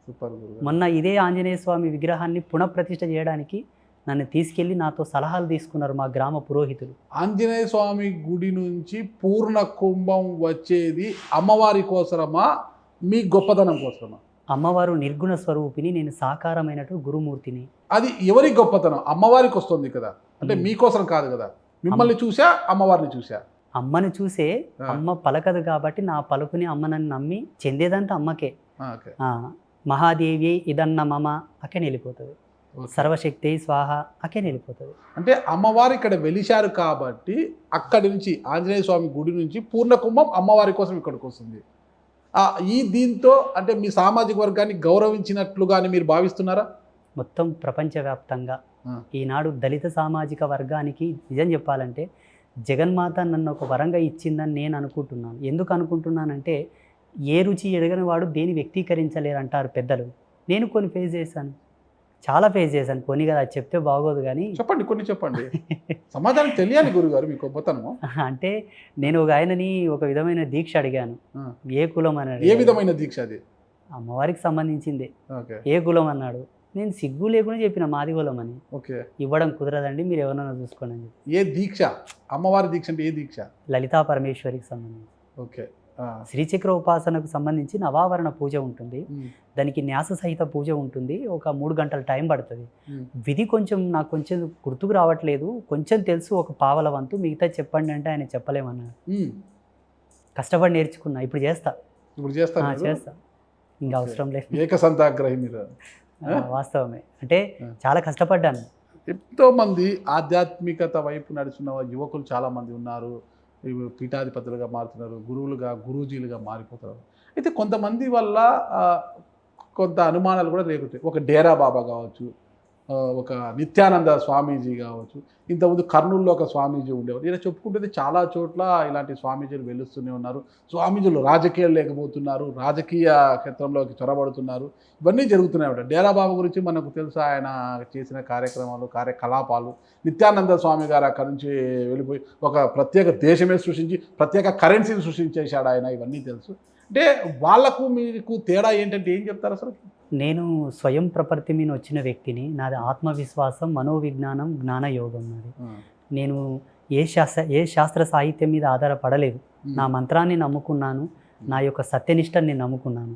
[SPEAKER 1] సూపర్.
[SPEAKER 2] మొన్న ఇదే ఆంజనేయ స్వామి విగ్రహాన్ని పునఃప్రతిష్ఠ చేయడానికి నన్ను తీసుకెళ్ళి నాతో సలహాలు తీసుకున్నారు మా గ్రామ పురోహితులు.
[SPEAKER 1] ఆంజనేయ స్వామి గుడి నుంచి పూర్ణ కుంభం వచ్చేది అమ్మవారి కోసరమా, మీ గొప్పతనం కోసమా?
[SPEAKER 2] అమ్మవారు నిర్గుణ స్వరూపిణి, నేను సాకారమైనట్టు గురుమూర్తిని.
[SPEAKER 1] అది ఎవరి గొప్పతనం? అమ్మవారికి వస్తుంది కదా, అంటే మీకోసం కాదు కదా. మిమ్మల్ని చూసా, అమ్మవారిని చూసా?
[SPEAKER 2] అమ్మను చూసే. అమ్మ పలకదు కాబట్టి నా పలుకుని అమ్మ నన్ను నమ్మి చెందేదంతా అమ్మకే. మహాదేవి ఇదన్న మమ అకే వెళ్ళిపోతుంది, సర్వశక్తి స్వాహ అకే వెళ్ళిపోతుంది.
[SPEAKER 1] అంటే అమ్మవారు ఇక్కడ వెలిశారు కాబట్టి అక్కడి నుంచి ఆంజనేయ స్వామి గుడి నుంచి పూర్ణ కుంభం అమ్మవారి కోసం ఇక్కడికి వస్తుంది. దీంతో అంటే మీ సామాజిక వర్గాన్ని గౌరవించినట్లుగాని మీరు భావిస్తున్నారా?
[SPEAKER 2] మొత్తం ప్రపంచవ్యాప్తంగా ఈనాడు దళిత సామాజిక వర్గానికి నిజం చెప్పాలంటే జగన్మాత నన్ను ఒక వరంగా ఇచ్చిందని నేను అనుకుంటున్నాను. ఎందుకు అనుకుంటున్నానంటే ఏ రుచి ఎడగని వాడు దేని వ్యక్తీకరించలేరు అంటారు పెద్దలు. నేను కొన్ని ఫేస్ చేశాను, చాలా ఫేస్ చేశాను. కొన్ని కదా చెప్తే బాగోదు కానీ
[SPEAKER 1] చెప్పండి, కొన్ని చెప్పండి, సమాధానం తెలియాలి గురుగారు మీకు గొప్పతనము.
[SPEAKER 2] అంటే నేను ఒక ఆయనని ఒక విధమైన దీక్ష అడిగాను. ఏ కులం అని.
[SPEAKER 1] ఏ విధమైన దీక్ష అది?
[SPEAKER 2] అమ్మవారికి సంబంధించింది. ఏ కులం అన్నాడు. నేను సిగ్గు లేకుండా చెప్పిన మాది కులం అని. ఇవ్వడం కుదరదండి, మీరు ఎవరైనా చూసుకోండి అని చెప్పి.
[SPEAKER 1] ఏ దీక్ష? అమ్మవారి దీక్ష అంటే ఏ దీక్ష?
[SPEAKER 2] లలితా పరమేశ్వరికి సంబంధించి.
[SPEAKER 1] ఓకే.
[SPEAKER 2] శ్రీచక్ర ఉపాసనకు సంబంధించి నవావరణ పూజ ఉంటుంది, దానికి న్యాస సహిత పూజ ఉంటుంది. ఒక 3 గంటల టైం పడుతుంది. విధి కొంచెం నాకు కొంచెం గుర్తుకు రావట్లేదు, కొంచెం తెలుసు, ఒక పావల వంతు, మిగతా చెప్పండి అంటే ఆయన చెప్పలేమన్నాడు. కష్టపడి నేర్చుకున్నా, ఇప్పుడు చేస్తా. చేస్తా, ఇంకా అవసరం లేదు.
[SPEAKER 1] ఏకసంతాగ్రహి మీరు.
[SPEAKER 2] వాస్తవమే, అంటే చాలా కష్టపడ్డాను.
[SPEAKER 1] ఎంతోమంది ఆధ్యాత్మికత వైపు నడుచున్న యువకులు చాలామంది ఉన్నారు. పీఠాధిపతులుగా మారుతున్నారు, గురూజీలుగా మారిపోతున్నారు. అయితే కొంతమంది వల్ల కొంత అనుమానాలు కూడా రేగుతాయి. ఒక డేరా బాబా కావచ్చు, ఒక నిత్యానంద స్వామీజీ కావచ్చు, ఇంతకుముందు కర్నూలులో ఒక స్వామీజీ ఉండేవారు. ఇలా చెప్పుకుంటే చాలా చోట్ల ఇలాంటి స్వామీజీలు వెలుస్తూనే ఉన్నారు. స్వామీజీలు రాజకీయాలు లేకపోతున్నారు, రాజకీయ క్షేత్రంలోకి చొరబడుతున్నారు. ఇవన్నీ జరుగుతున్నాయి. డేరా బాబా గురించి మనకు తెలుసు, ఆయన చేసిన కార్యక్రమాలు, కార్యకలాపాలు. నిత్యానంద స్వామి గారు అక్కడి నుంచి వెళ్ళిపోయి ఒక ప్రత్యేక దేశమే సృష్టించి ప్రత్యేక కరెన్సీని సృష్టించేశాడు ఆయన. ఇవన్నీ తెలుసు. అంటే వాళ్ళకు మీకు తేడా ఏంటంటే ఏం చెప్తారు అసలు?
[SPEAKER 2] నేను స్వయం ప్రపత్తి మీద వచ్చిన వ్యక్తిని. నాది ఆత్మవిశ్వాసం, మనోవిజ్ఞానం, జ్ఞానయోగం. నాది. నేను ఏ శాస్త్ర సాహిత్యం మీద ఆధారపడలేదు. నా మంత్రాన్ని నమ్ముకున్నాను, నా యొక్క సత్యనిష్టని నేను నమ్ముకున్నాను.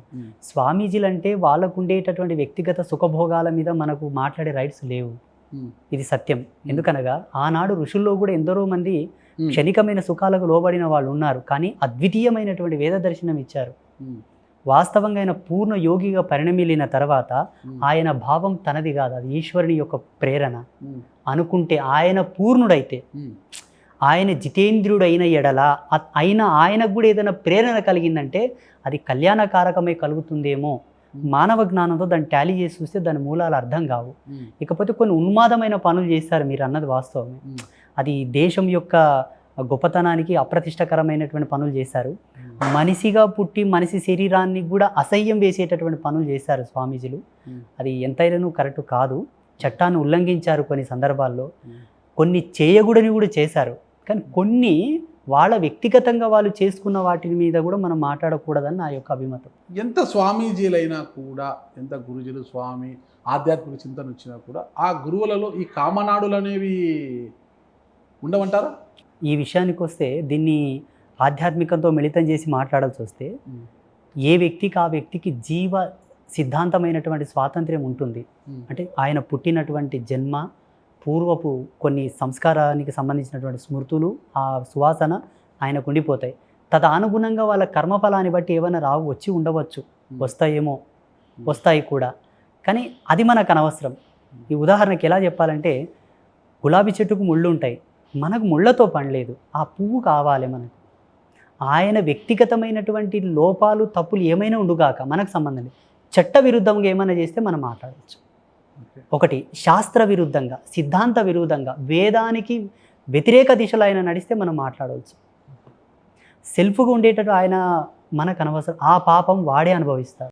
[SPEAKER 2] స్వామీజీలు అంటే వాళ్ళకు ఉండేటటువంటి వ్యక్తిగత సుఖభోగాల మీద మనకు మాట్లాడే రైట్స్ లేవు, ఇది సత్యం. ఎందుకనగా ఆనాడు ఋషుల్లో కూడా ఎందరో మంది క్షణికమైన సుఖాలకు లోబడిన వాళ్ళు ఉన్నారు, కానీ అద్వితీయమైనటువంటి వేద దర్శనం ఇచ్చారు. వాస్తవంగా ఆయన పూర్ణ యోగిగా పరిణమిలిన తర్వాత ఆయన భావం తనది కాదు, అది ఈశ్వరుని యొక్క ప్రేరణ అనుకుంటే, ఆయన పూర్ణుడైతే, ఆయన జితేంద్రుడైన ఎడల ఆయనకు కూడా ఏదైనా ప్రేరణ కలిగిందంటే అది కళ్యాణకారకమై కలుగుతుందేమో. మానవ జ్ఞానంతో దాన్ని టాలీ చేసి చూస్తే దాని మూలాలు అర్థం కావు. ఇకపోతే కొన్ని ఉన్మాదమైన పనులు చేస్తారు, మీరు అన్నది వాస్తవమే. అది దేశం యొక్క గొప్పతనానికి అప్రతిష్టకరమైనటువంటి పనులు చేశారు. మనిషిగా పుట్టి మనిషి శరీరాన్ని కూడా అసహ్యం వేసేటటువంటి పనులు చేశారు స్వామీజీలు. అది ఎంతైనాను కరెక్ట్ కాదు. చట్టాన్ని ఉల్లంఘించారు కొన్ని సందర్భాల్లో, కొన్ని చేయకూడని కూడా చేశారు. కానీ కొన్ని వాళ్ళ వ్యక్తిగతంగా వాళ్ళు చేసుకున్న వాటి మీద కూడా మనం మాట్లాడకూడదని నా యొక్క అభిమతం.
[SPEAKER 1] ఎంత స్వామీజీలైనా కూడా, ఎంత గురుజులు స్వామి ఆధ్యాత్మిక చింతన వచ్చినా కూడా ఆ గురువులలో ఈ కామనాడులు అనేవి ఉండవంటారా?
[SPEAKER 2] ఈ విషయానికి వస్తే దీన్ని ఆధ్యాత్మికంతో మిళితం చేసి మాట్లాడాల్సి వస్తే, ఏ వ్యక్తికి ఆ వ్యక్తికి జీవ సిద్ధాంతమైనటువంటి స్వాతంత్ర్యం ఉంటుంది. అంటే ఆయన పుట్టినటువంటి జన్మ, పూర్వపు కొన్ని సంస్కారానికి సంబంధించినటువంటి స్మృతులు, ఆ సువాసన ఆయనకు ఉండిపోతాయి. తదనుగుణంగా వాళ్ళ కర్మఫలాన్ని బట్టి ఏమైనా వచ్చి ఉండవచ్చు, వస్తాయేమో, వస్తాయి కూడా. కానీ అది మనకు అనవసరం. ఈ ఉదాహరణకి ఎలా చెప్పాలంటే, గులాబీ చెట్టుకు ముళ్ళు ఉంటాయి, మనకు ముళ్ళతో పని లేదు, ఆ పువ్వు కావాలి మనకు. ఆయన వ్యక్తిగతమైనటువంటి లోపాలు, తప్పులు ఏమైనా ఉండుగాక మనకు సంబంధం లేదు. చట్ట విరుద్ధంగా ఏమైనా చేస్తే మనం మాట్లాడవచ్చు. ఒకటి శాస్త్ర విరుద్ధంగా, సిద్ధాంత విరుద్ధంగా, వేదానికి వ్యతిరేక దిశలో ఆయన నడిస్తే మనం మాట్లాడవచ్చు. సెల్ఫ్గా ఉండేటట్టు ఆయన మనకు అనవసరం, ఆ పాపం వాడే అనుభవిస్తాడు.